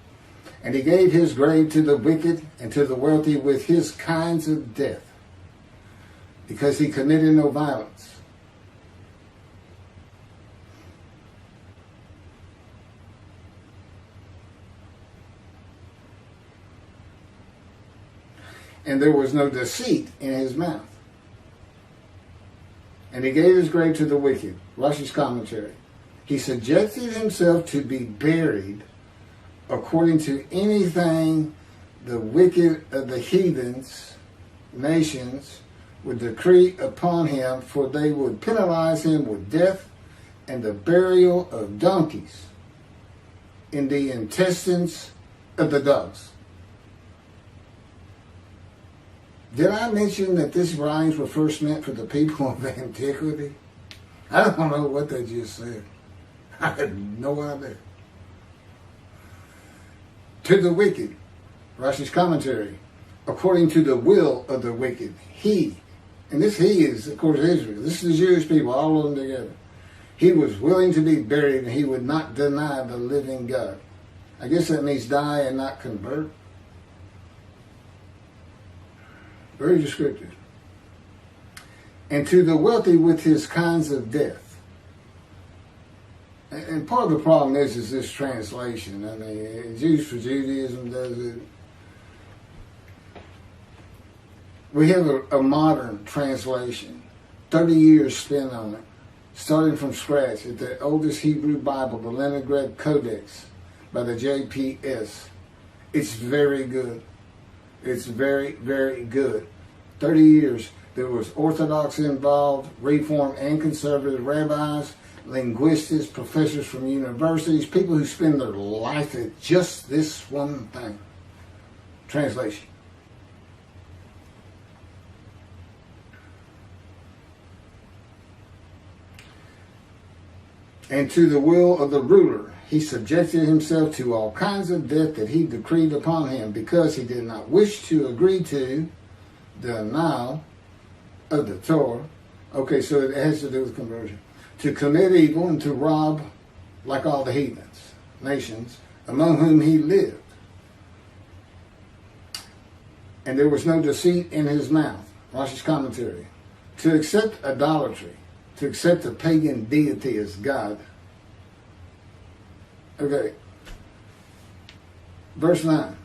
And he gave his grave to the wicked and to the wealthy with his kinds of death, because he committed no violence. And there was no deceit in his mouth. And he gave his grave to the wicked. Rashi's commentary. He subjected himself to be buried according to anything the wicked of the heathens, nations, would decree upon him, for they would penalize him with death and the burial of donkeys in the intestines of the dogs. Did I mention that these rhymes were first meant for the people of antiquity? I don't know what they just said. I had no idea. To the wicked, Rashi's commentary, according to the will of the wicked, he, and this he is, of course, Israel. This is the Jewish people, all of them together. He was willing to be buried, and he would not deny the living God. I guess that means die and not convert. Very descriptive. and to the wealthy with his kinds of death. And part of the problem is this translation. I mean, Jews for Judaism does it. We have a modern translation, 30 years spent on it, starting from scratch at the oldest Hebrew Bible, the Leningrad Codex by the JPS. It's very good. It's very, very good. 30 years. There was Orthodox involved, Reform and conservative rabbis, linguists, professors from universities, people who spend their life at just this one thing. Translation. And to the will of the ruler, he subjected himself to all kinds of death that he decreed upon him, because he did not wish to agree to the denial of the Torah. Okay, so it has to do with conversion. To commit evil and to rob like all the heathens, nations, among whom he lived. And there was no deceit in his mouth. Rashi's commentary. To accept idolatry, to accept a pagan deity as God. Okay. Verse 9.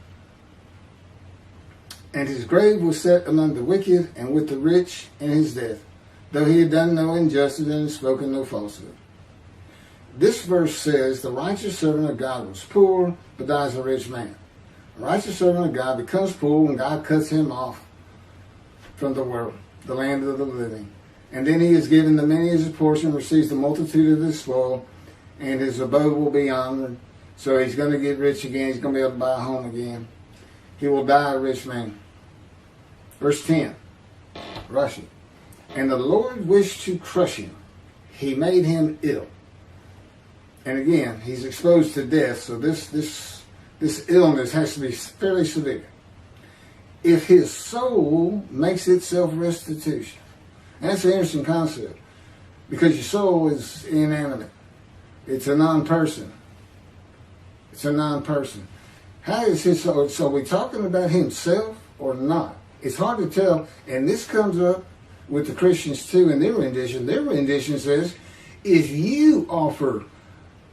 And his grave was set among the wicked and with the rich in his death, though he had done no injustice and spoken no falsehood. This verse says the righteous servant of God was poor, but dies a rich man. The righteous servant of God becomes poor when God cuts him off from the world, the land of the living. And then he is given the many as his portion, receives the multitude of his spoil, and his abode will be honored. So he's going to get rich again. He's going to be able to buy a home again. He will die a rich man. Verse 10, Rashi. And the Lord wished to crush him. He made him ill. And again, he's exposed to death, so this illness has to be fairly severe. If his soul makes itself restitution. And that's an interesting concept, because your soul is inanimate. It's a non-person. It's a non-person. How is his soul? So are we talking about himself or not? It's hard to tell, and this comes up with the Christians too in their rendition. Their rendition says, if you offer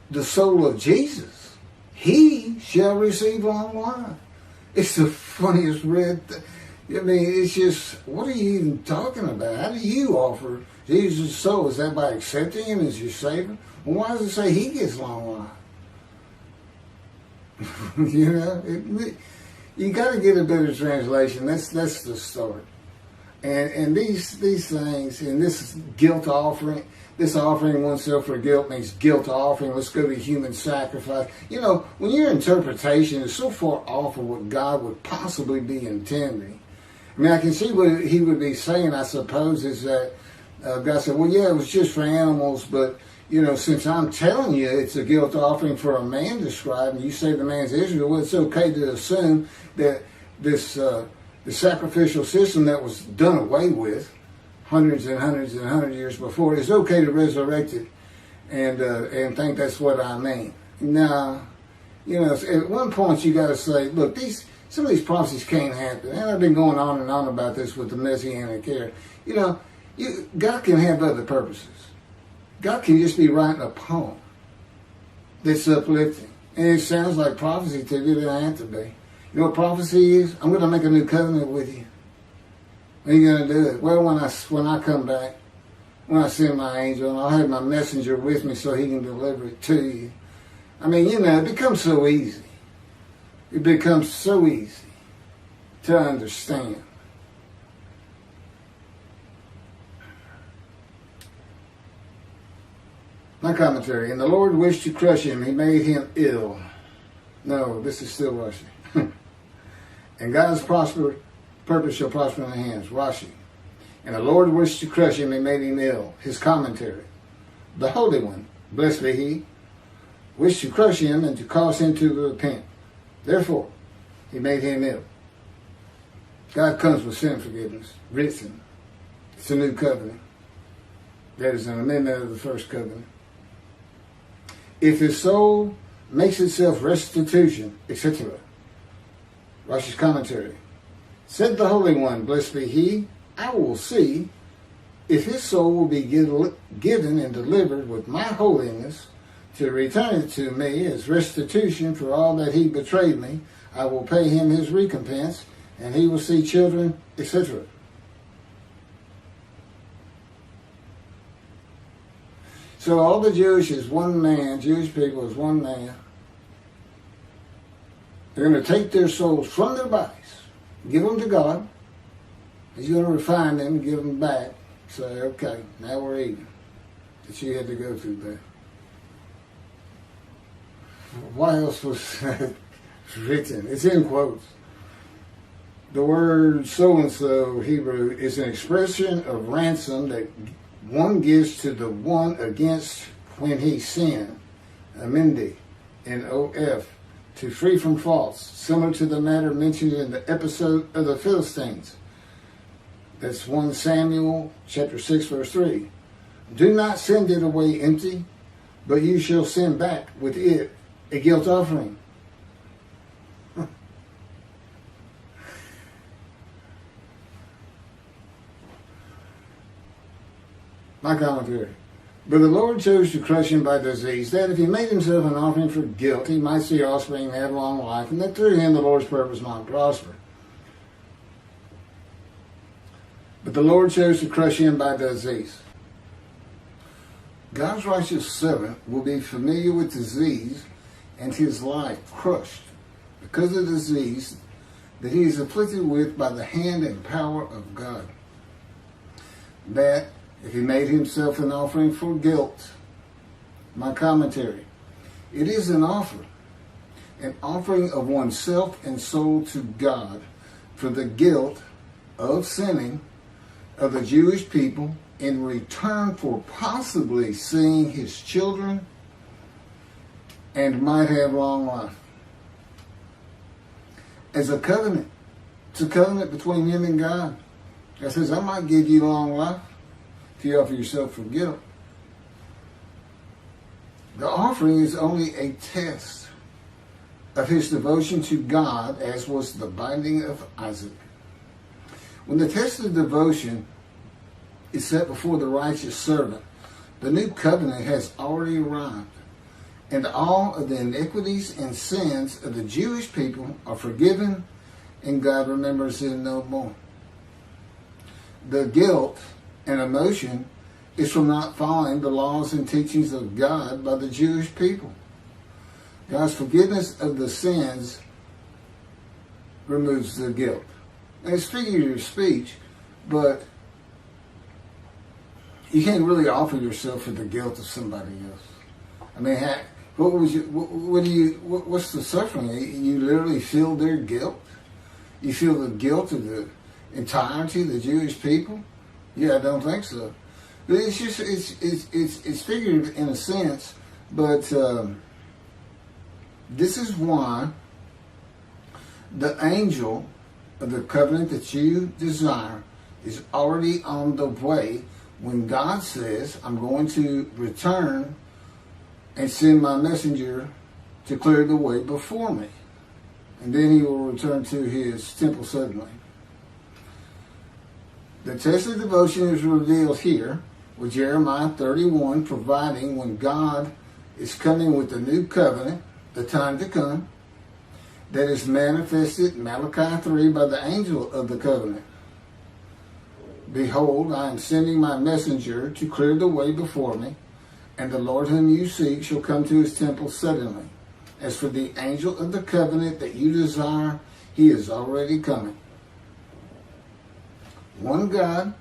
the soul of Jesus, he shall receive long life. It's the funniest read thing. I mean, it's just, what are you even talking about? How do you offer Jesus' soul? Is that by accepting him as your Savior? Well, why does it say he gets long life? You know, you got to get a better translation. That's the start. And these things, and this guilt offering, this offering oneself for guilt means guilt offering. Let's go to human sacrifice. You know, when your interpretation is so far off of what God would possibly be intending. I mean, I can see what he would be saying, I suppose, is that God said, well, yeah, it was just for animals, but, you know, since I'm telling you it's a guilt offering for a man to scribe, and you say the man's Israel, well, it's okay to assume that this the sacrificial system that was done away with hundreds and hundreds and hundreds of years before, it's okay to resurrect it and think that's what I mean. Now, you know, at one point you got to say, look, some of these prophecies can't happen. And I've been going on and on about this with the Messianic era. You know, God can have other purposes. God can just be writing a poem that's uplifting. And it sounds like prophecy to you. It doesn't have to be. You know what prophecy is? I'm going to make a new covenant with you. When are you going to do it? Well, when I come back, when I send my angel, and I'll have my messenger with me so he can deliver it to you. I mean, you know, it becomes so easy. It becomes so easy to understand. My commentary. And the Lord wished to crush him. He made him ill. No, this is still Rashi. And God's purpose shall prosper in the hands. Rashi. And the Lord wished to crush him. He made him ill. His commentary. The Holy One, blessed be he, wished to crush him and to cause him to repent. Therefore, he made him ill. God comes with sin forgiveness, written. It's a new covenant. That is an amendment of the first covenant. If his soul makes itself restitution, etc. Rashi's commentary. Said the Holy One, blessed be he, I will see if his soul will be given and delivered with my holiness to return it to me as restitution for all that he betrayed me, I will pay him his recompense, and he will see children, etc. So all the Jewish people is one man. They're going to take their souls from their bodies, give them to God. He's going to refine them and give them back. Say, okay, now we're even. That you had to go through that. Why else was that written? It's in quotes. The word so-and-so Hebrew is an expression of ransom that one gives to the one against when he sinned. Amendi, N-O-F, to free from faults, similar to the matter mentioned in the episode of the Philistines. That's 1 Samuel chapter 6, verse 3. Do not send it away empty, but you shall send back with it a guilt offering. My commentary. But the Lord chose to crush him by disease, that if he made himself an offering for guilt, he might see offspring and have long life, and that through him the Lord's purpose might prosper. But the Lord chose to crush him by disease. God's righteous servant will be familiar with disease and his life crushed because of disease that he is afflicted with by the hand and power of God. That if he made himself an offering for guilt, my commentary, it is an offering of oneself and soul to God for the guilt of sinning of the Jewish people in return for possibly seeing his children and might have long life. As a covenant, it's a covenant between him and God. God says, I might give you long life if you offer yourself for guilt. The offering is only a test of his devotion to God, as was the binding of Isaac. When the test of devotion is set before the righteous servant, the new covenant has already arrived, and all of the iniquities and sins of the Jewish people are forgiven, and God remembers them no more. The guilt and emotion is from not following the laws and teachings of God by the Jewish people. God's forgiveness of the sins removes the guilt. And it's figurative speech, but you can't really offer yourself for the guilt of somebody else. I mean, what's the suffering? You literally feel their guilt? You feel the guilt of the entirety of the Jewish people? Yeah, I don't think so. But it's just, it's figurative in a sense, but this is why the angel of the covenant that you desire is already on the way when God says, I'm going to return and send my messenger to clear the way before me. And then he will return to his temple suddenly. The test of devotion is revealed here with Jeremiah 31, providing when God is coming with the new covenant, the time to come, that is manifested in Malachi 3 by the angel of the covenant. Behold, I am sending my messenger to clear the way before me, and the Lord whom you seek shall come to his temple suddenly. As for the angel of the covenant that you desire, he is already coming. One God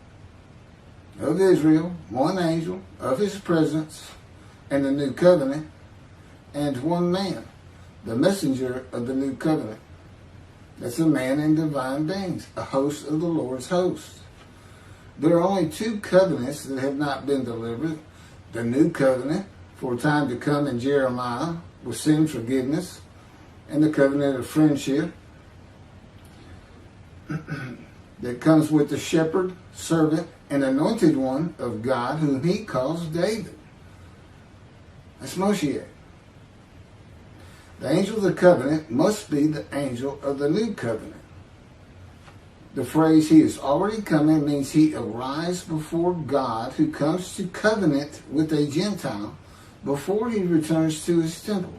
of Israel, one angel of his presence and the new covenant, and one man, the messenger of the new covenant. That's a man in divine beings, a host of the Lord's host. There are only two covenants that have not been delivered. The new covenant, for a time to come in Jeremiah, with sin forgiveness, and the covenant of friendship that comes with the shepherd, servant, and anointed one of God, whom he calls David. That's Moshiach. The angel of the covenant must be the angel of the new covenant. The phrase "he is already coming" means he arrives before God, who comes to covenant with a Gentile before he returns to his temple.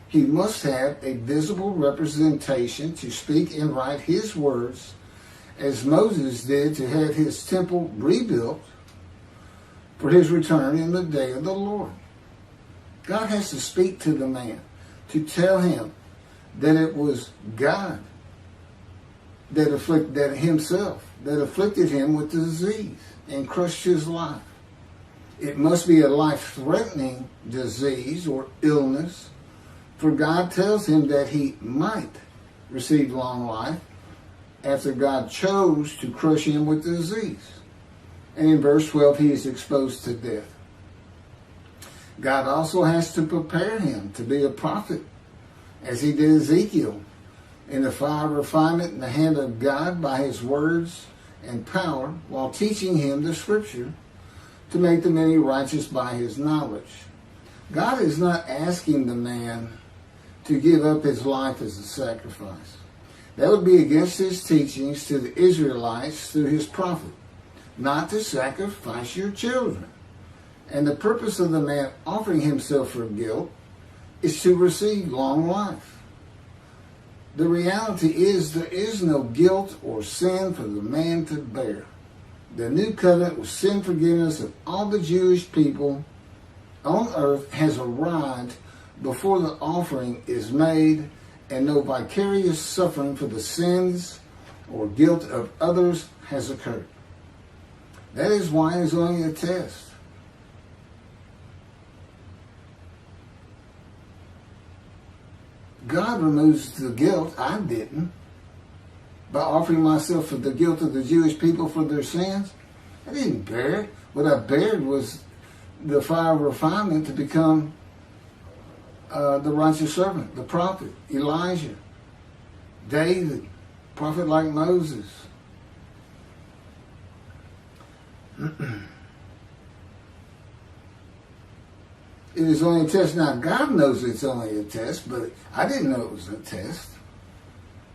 He must have a visible representation to speak and write his words, as Moses did to have his temple rebuilt for his return in the day of the Lord. God has to speak to the man to tell him that it was God that afflicted him with the disease and crushed his life. It must be a life-threatening disease or illness, for God tells him that he might receive long life after God chose to crush him with the disease. And in verse 12, he is exposed to death. God also has to prepare him to be a prophet, as he did Ezekiel, in the fire of refinement in the hand of God by his words and power, while teaching him the scripture to make the many righteous by his knowledge. God is not asking the man to give up his life as a sacrifice. That would be against his teachings to the Israelites through his prophet, not to sacrifice your children. And the purpose of the man offering himself for guilt is to receive long life. The reality is there is no guilt or sin for the man to bear. The new covenant with sin forgiveness of all the Jewish people on earth has arrived before the offering is made, and no vicarious suffering for the sins or guilt of others has occurred. That is why it is only a test. God removes the guilt. I didn't. By offering myself for the guilt of the Jewish people for their sins. I didn't bear it. What I bared was the fire of refinement to become the righteous servant, the prophet, Elijah, David, prophet like Moses. It is only a test. Now, God knows it's only a test, but I didn't know it was a test.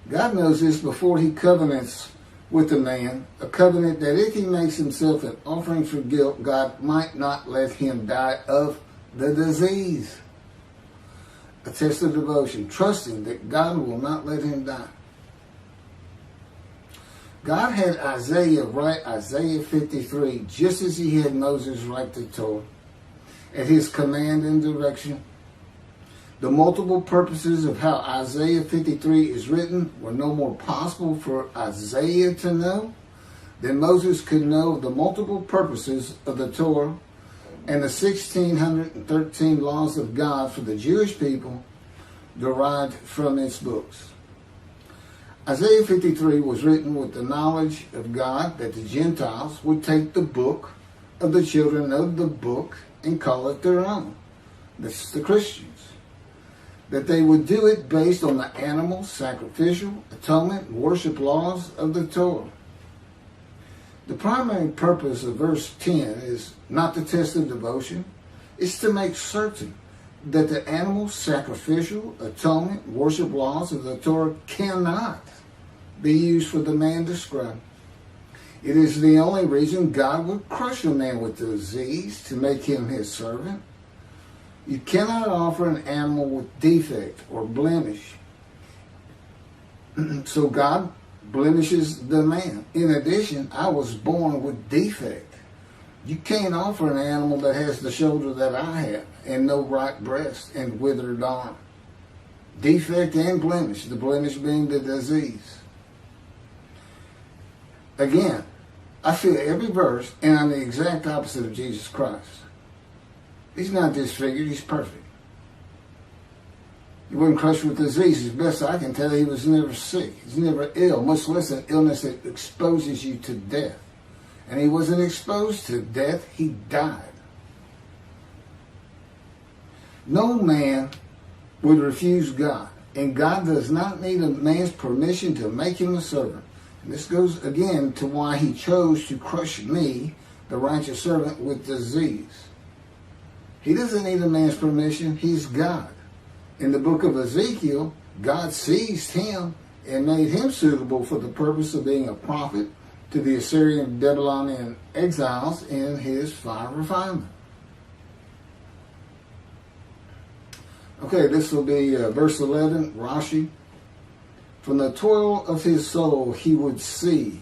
God knows this before he covenants with the man, a covenant that if he makes himself an offering for guilt, God might not let him die of the disease. A test of devotion, trusting that God will not let him die. God had Isaiah write Isaiah 53 just as he had Moses write the Torah, at his command and direction. The multiple purposes of how Isaiah 53 is written were no more possible for Isaiah to know than Moses could know the multiple purposes of the Torah and the 1,613 laws of God for the Jewish people derived from its books. Isaiah 53 was written with the knowledge of God that the Gentiles would take the book of the children of the book and call it their own. That's the Christians. That they would do it based on the animal, sacrificial, atonement, worship laws of the Torah. The primary purpose of verse 10 is not the test of devotion. It's to make certain that the animal, sacrificial, atonement, worship laws of the Torah cannot be used for the man described. It is the only reason God would crush a man with the disease to make him his servant. You cannot offer an animal with defect or blemish. So God blemishes the man. In addition, I was born with defect. You can't offer an animal that has the shoulder that I have and no right breast and withered arm. Defect and blemish, the blemish being the disease. Again, I feel every verse, and I'm the exact opposite of Jesus Christ. He's not disfigured, he's perfect. He wasn't crushed with disease. As best I can tell, he was never sick. He's never ill, much less an illness that exposes you to death. And he wasn't exposed to death, he died. No man would refuse God, and God does not need a man's permission to make him a servant. And this goes again to why he chose to crush me, the righteous servant, with disease. He doesn't need a man's permission. He's God. In the book of Ezekiel, God seized him and made him suitable for the purpose of being a prophet to the Assyrian and Babylonian exiles in his fire of refinement. Okay, this will be verse 11, Rashi. From the toil of his soul he would see,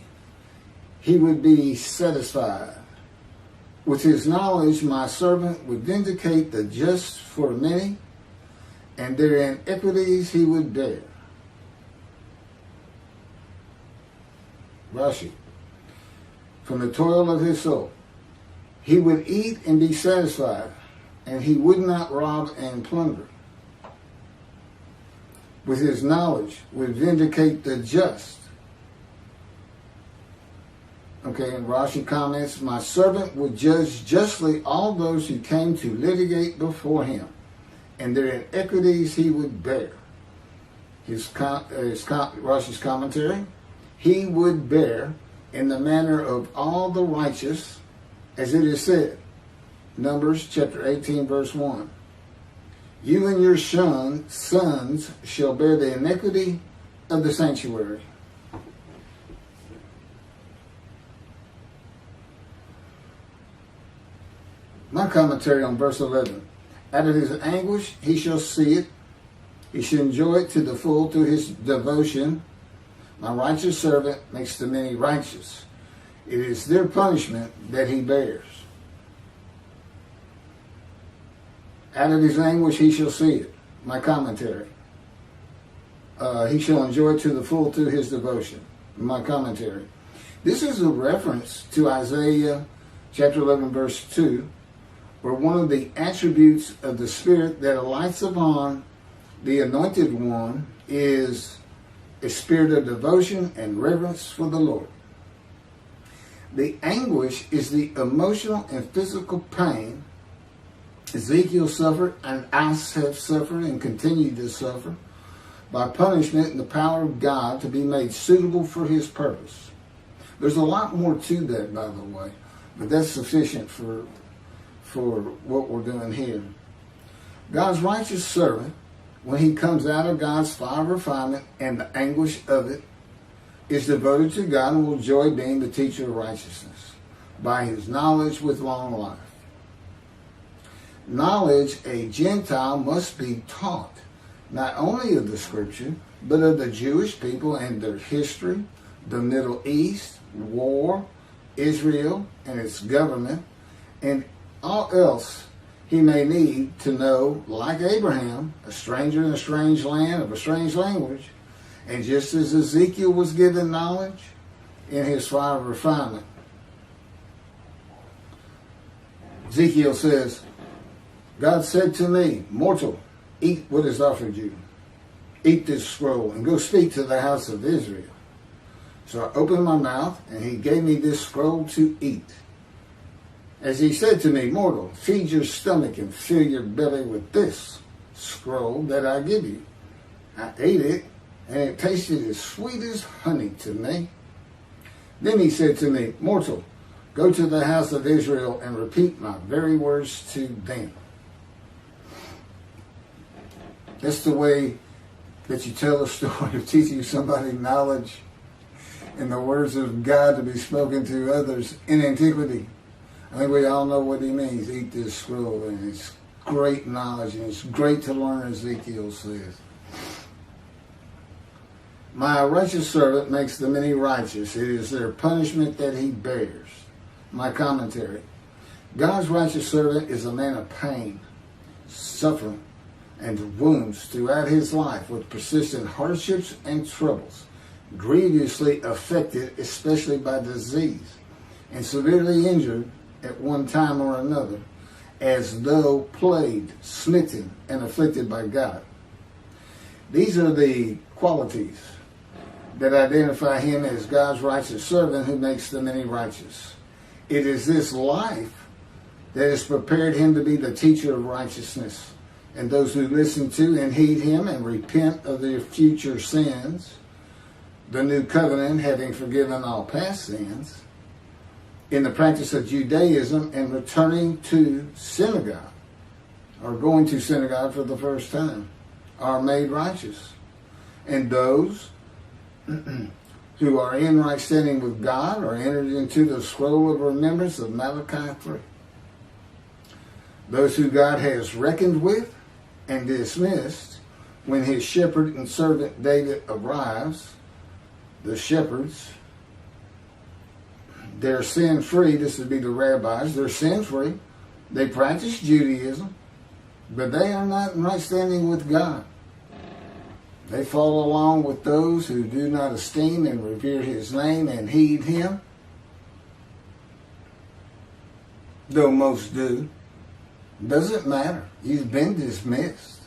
he would be satisfied. With his knowledge my servant would vindicate the just for many, and their iniquities he would bear. Rashi. From the toil of his soul he would eat and be satisfied, and he would not rob and plunder. With his knowledge would vindicate the just. Okay, and Rashi comments, my servant would judge justly all those who came to litigate before him, and their iniquities he would bear. Rashi's commentary, he would bear in the manner of all the righteous, as it is said, Numbers chapter 18, verse 1. You and your sons shall bear the iniquity of the sanctuary. My commentary on verse 11. Out of his anguish he shall see it. He shall enjoy it to the full through his devotion. My righteous servant makes the many righteous. It is their punishment that he bears. Out of his anguish he shall see it. My commentary. He shall enjoy it to the full through his devotion. My commentary. This is a reference to Isaiah chapter 11 verse 2, where one of the attributes of the Spirit that alights upon the anointed one is a spirit of devotion and reverence for the Lord. The anguish is the emotional and physical pain Ezekiel suffered, and us have suffered and continue to suffer by punishment and the power of God to be made suitable for his purpose. There's a lot more to that, by the way, but that's sufficient for what we're doing here. God's righteous servant, when he comes out of God's fire of refinement and the anguish of it, is devoted to God and will enjoy being the teacher of righteousness by his knowledge with long life. Knowledge a Gentile must be taught, not only of the Scripture, but of the Jewish people and their history, the Middle East, war, Israel and its government, and all else he may need to know, like Abraham, a stranger in a strange land of a strange language, and just as Ezekiel was given knowledge in his fire of refinement. Ezekiel says, God said to me, mortal, eat what is offered you. Eat this scroll and go speak to the house of Israel. So I opened my mouth and he gave me this scroll to eat. As he said to me, mortal, feed your stomach and fill your belly with this scroll that I give you. I ate it and it tasted as sweet as honey to me. Then he said to me, mortal, go to the house of Israel and repeat my very words to them. That's the way that you tell a story of teaching somebody knowledge and the words of God to be spoken to others in antiquity. I think we all know what he means. Eat this scroll, and it's great knowledge, and it's great to learn, Ezekiel says. My righteous servant makes the many righteous. It is their punishment that he bears. My commentary. God's righteous servant is a man of pain, suffering, and wounds throughout his life with persistent hardships and troubles, grievously affected especially by disease, and severely injured at one time or another, as though plagued, smitten, and afflicted by God. These are the qualities that identify him as God's righteous servant who makes the many righteous. It is this life that has prepared him to be the teacher of righteousness, and those who listen to and heed him and repent of their future sins, the new covenant having forgiven all past sins, in the practice of Judaism and returning to synagogue, or going to synagogue for the first time, are made righteous. And those who are in right standing with God are entered into the scroll of remembrance of Malachi 3. Those who God has reckoned with and dismissed when his shepherd and servant David arrives, the shepherds, they're sin-free. This would be the rabbis. They're sin-free. They practice Judaism, but they are not in right standing with God. They follow along with those who do not esteem and revere his name and heed him, though most do. Doesn't matter. He's been dismissed.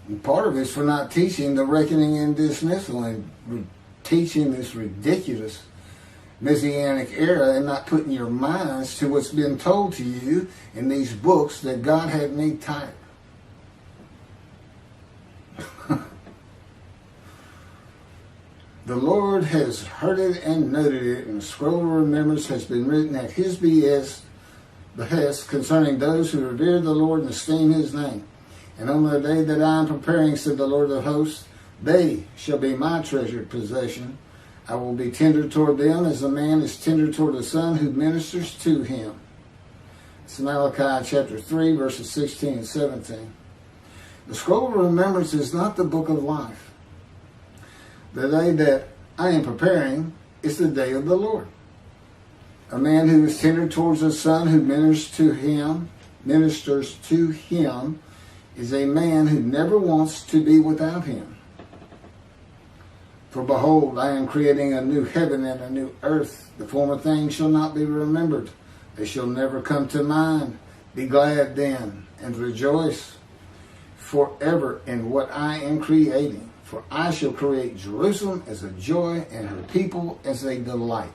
And part of it's for not teaching the reckoning and dismissal and teaching this ridiculous Messianic era and not putting your minds to what's been told to you in these books that God had me type. The Lord has heard it and noted it, and the scroll of remembrance has been written at his behest concerning those who revere the Lord and esteem his name. And on the day that I am preparing, said the Lord of hosts, they shall be my treasured possession. I will be tender toward them as a man is tender toward a son who ministers to him. It's Malachi chapter 3, verses 16 and 17. The scroll of remembrance is not the book of life. The day that I am preparing is the day of the Lord. A man who is tender towards a son who ministers to him, is a man who never wants to be without him. For behold, I am creating a new heaven and a new earth. The former things shall not be remembered. They shall never come to mind. Be glad then and rejoice forever in what I am creating. For I shall create Jerusalem as a joy and her people as a delight.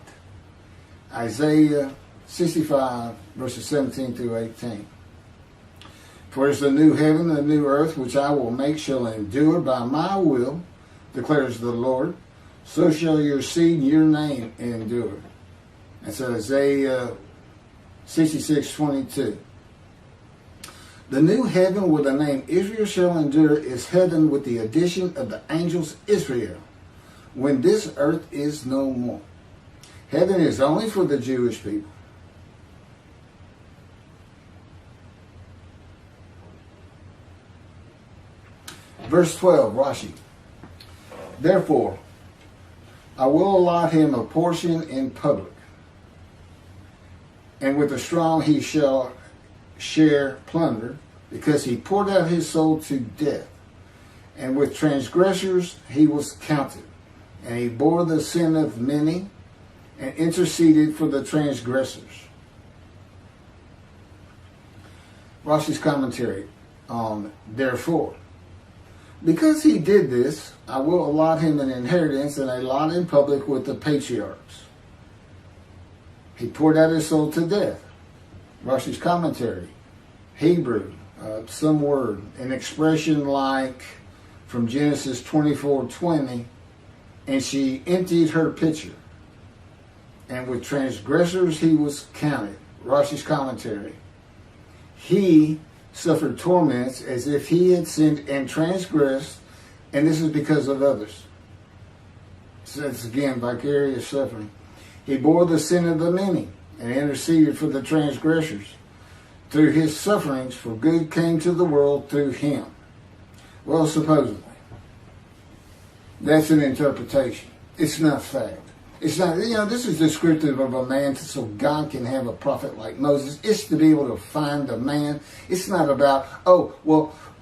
Isaiah 65, verses 17 through 18. For as the new heaven and the new earth which I will make shall endure by my will, declares the Lord, so shall your seed and your name endure. That's Isaiah 66:22. The new heaven with the name Israel shall endure is heaven with the addition of the angels Israel, when this earth is no more. Heaven is only for the Jewish people. Verse 12, Rashi. Therefore, I will allot him a portion in public, and with the strong he shall share plunder, because he poured out his soul to death, and with transgressors he was counted, and he bore the sin of many, and interceded for the transgressors. Rashi's commentary on therefore. Because he did this, I will allot him an inheritance and a lot in public with the patriarchs. He poured out his soul to death. Rashi's commentary, Hebrew, some word, an expression like from Genesis 24:20, and she emptied her pitcher, and with transgressors he was counted. Rashi's commentary, he suffered torments as if he had sinned and transgressed, and this is because of others. So that's again vicarious suffering. He bore the sin of the many and interceded for the transgressors. Through his sufferings, for good came to the world through him. Well, supposedly. That's an interpretation. It's not fact. It's not, this is descriptive of a man so God can have a prophet like Moses. It's to be able to find a man. It's not about,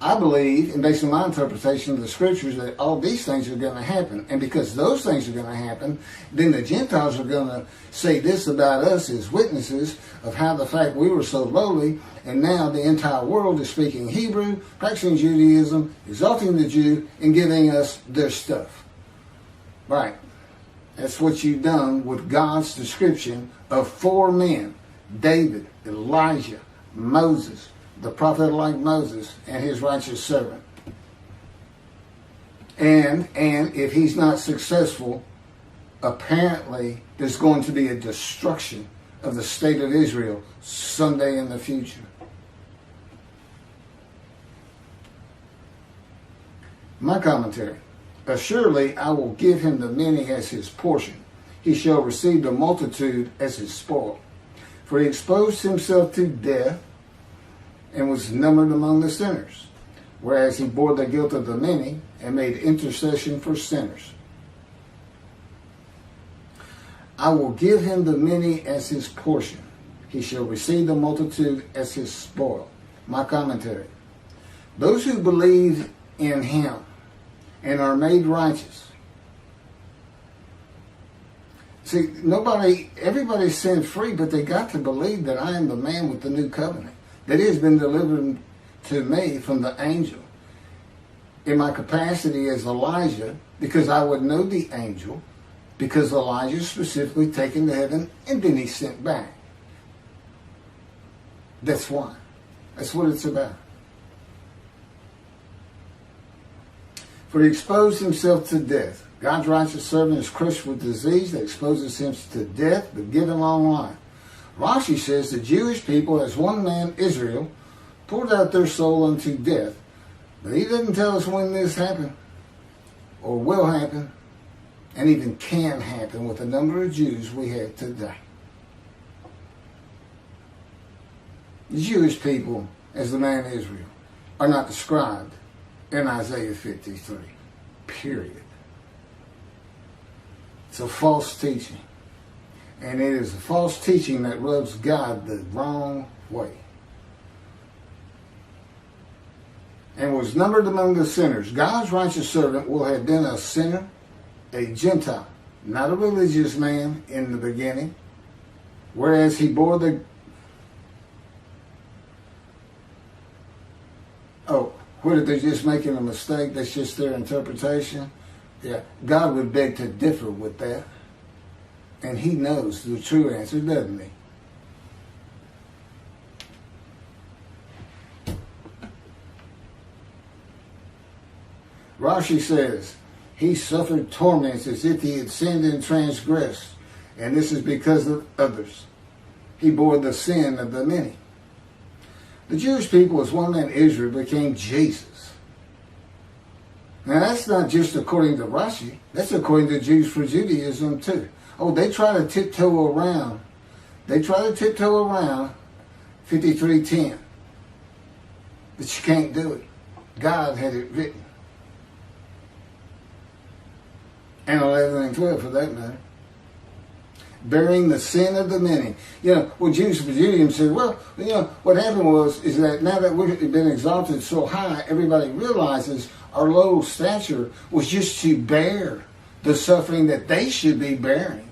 I believe, and based on my interpretation of the scriptures, that all these things are going to happen. And because those things are going to happen, then the Gentiles are going to say this about us as witnesses of how the fact we were so lowly, and now the entire world is speaking Hebrew, practicing Judaism, exalting the Jew, and giving us their stuff. Right. That's what you've done with God's description of four men: David, Elijah, Moses, the prophet like Moses, and his righteous servant. And if he's not successful, apparently there's going to be a destruction of the state of Israel someday in the future. My commentary. Assuredly, I will give him the many as his portion. He shall receive the multitude as his spoil. For he exposed himself to death and was numbered among the sinners, whereas he bore the guilt of the many and made intercession for sinners. I will give him the many as his portion. He shall receive the multitude as his spoil. My commentary. Those who believe in him and are made righteous. See, everybody's sin free, but they got to believe that I am the man with the new covenant, that it has been delivered to me from the angel in my capacity as Elijah, because I would know the angel, because Elijah specifically taken to heaven and then he's sent back. That's why. That's what it's about. For he exposed himself to death. God's righteous servant is crushed with disease that exposes him to death, but given long life. Rashi says the Jewish people, as one man, Israel, poured out their soul unto death. But he doesn't tell us when this happened, or will happen, and even can happen with the number of Jews we have today. The Jewish people, as the man Israel, are not described in Isaiah 53. Period. It's a false teaching. And it is a false teaching that rubs God the wrong way. And was numbered among the sinners. God's righteous servant will have been a sinner, a Gentile, not a religious man in the beginning, whereas he bore the... Oh, what if they're just making a mistake? That's just their interpretation? Yeah, God would beg to differ with that. And he knows the true answer, doesn't he? Rashi says, he suffered torments as if he had sinned and transgressed, and this is because of others. He bore the sin of the many. The Jewish people, as one man Israel, became Jesus. Now that's not just according to Rashi, that's according to Jews for Judaism too. Oh, they try to tiptoe around. They try to tiptoe around 53:10. But you can't do it. God had it written. And 11 and 12 for that matter. Bearing the sin of the many. You know, well, Jews for Judaism said, well, you know, what happened is that now that we've been exalted so high, everybody realizes our low stature was just to bear the suffering that they should be bearing.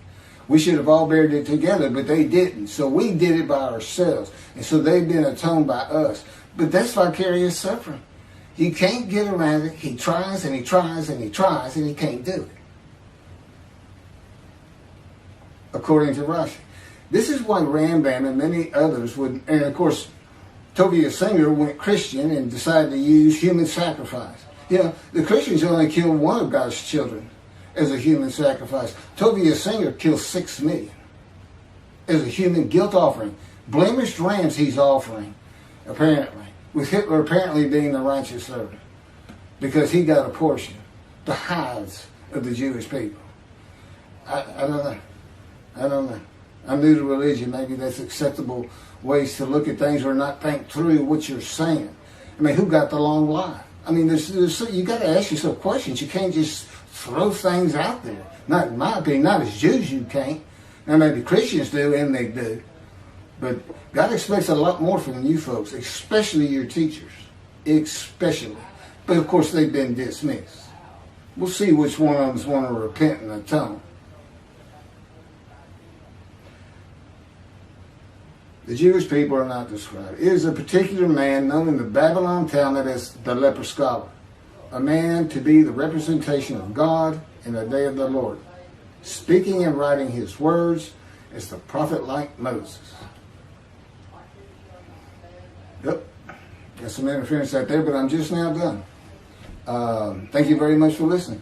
We should have all bared it together, but they didn't. So we did it by ourselves. And so they've been atoned by us. But that's vicarious suffering. You can't get around it. He tries and he tries and he tries and he can't do it. According to Rashi. This is why Rambam and many others would, and of course, Tovia Singer went Christian and decided to use human sacrifice. You know, the Christians only killed one of God's children as a human sacrifice. Tovia Singer killed 6 million as a human guilt offering. Blemished rams he's offering, apparently, with Hitler apparently being the righteous servant, because he got a portion, the hides of the Jewish people. I don't know. I don't know. I'm new to religion. Maybe that's acceptable ways to look at things or not think through what you're saying. I mean, who got the long life? I mean, you got to ask yourself questions. You can't just throw things out there. Not in my opinion. Not as Jews you can't. Now maybe Christians do, and they do. But God expects a lot more from you folks, especially your teachers. Especially. But of course they've been dismissed. We'll see which one of them's want to repent and atone. The Jewish people are not described. It is a particular man known in the Babylon Talmud as the leper scholar, a man to be the representation of God in the day of the Lord, speaking and writing his words as the prophet like Moses. Yep, got some interference out there, but I'm just now done. Thank you very much for listening.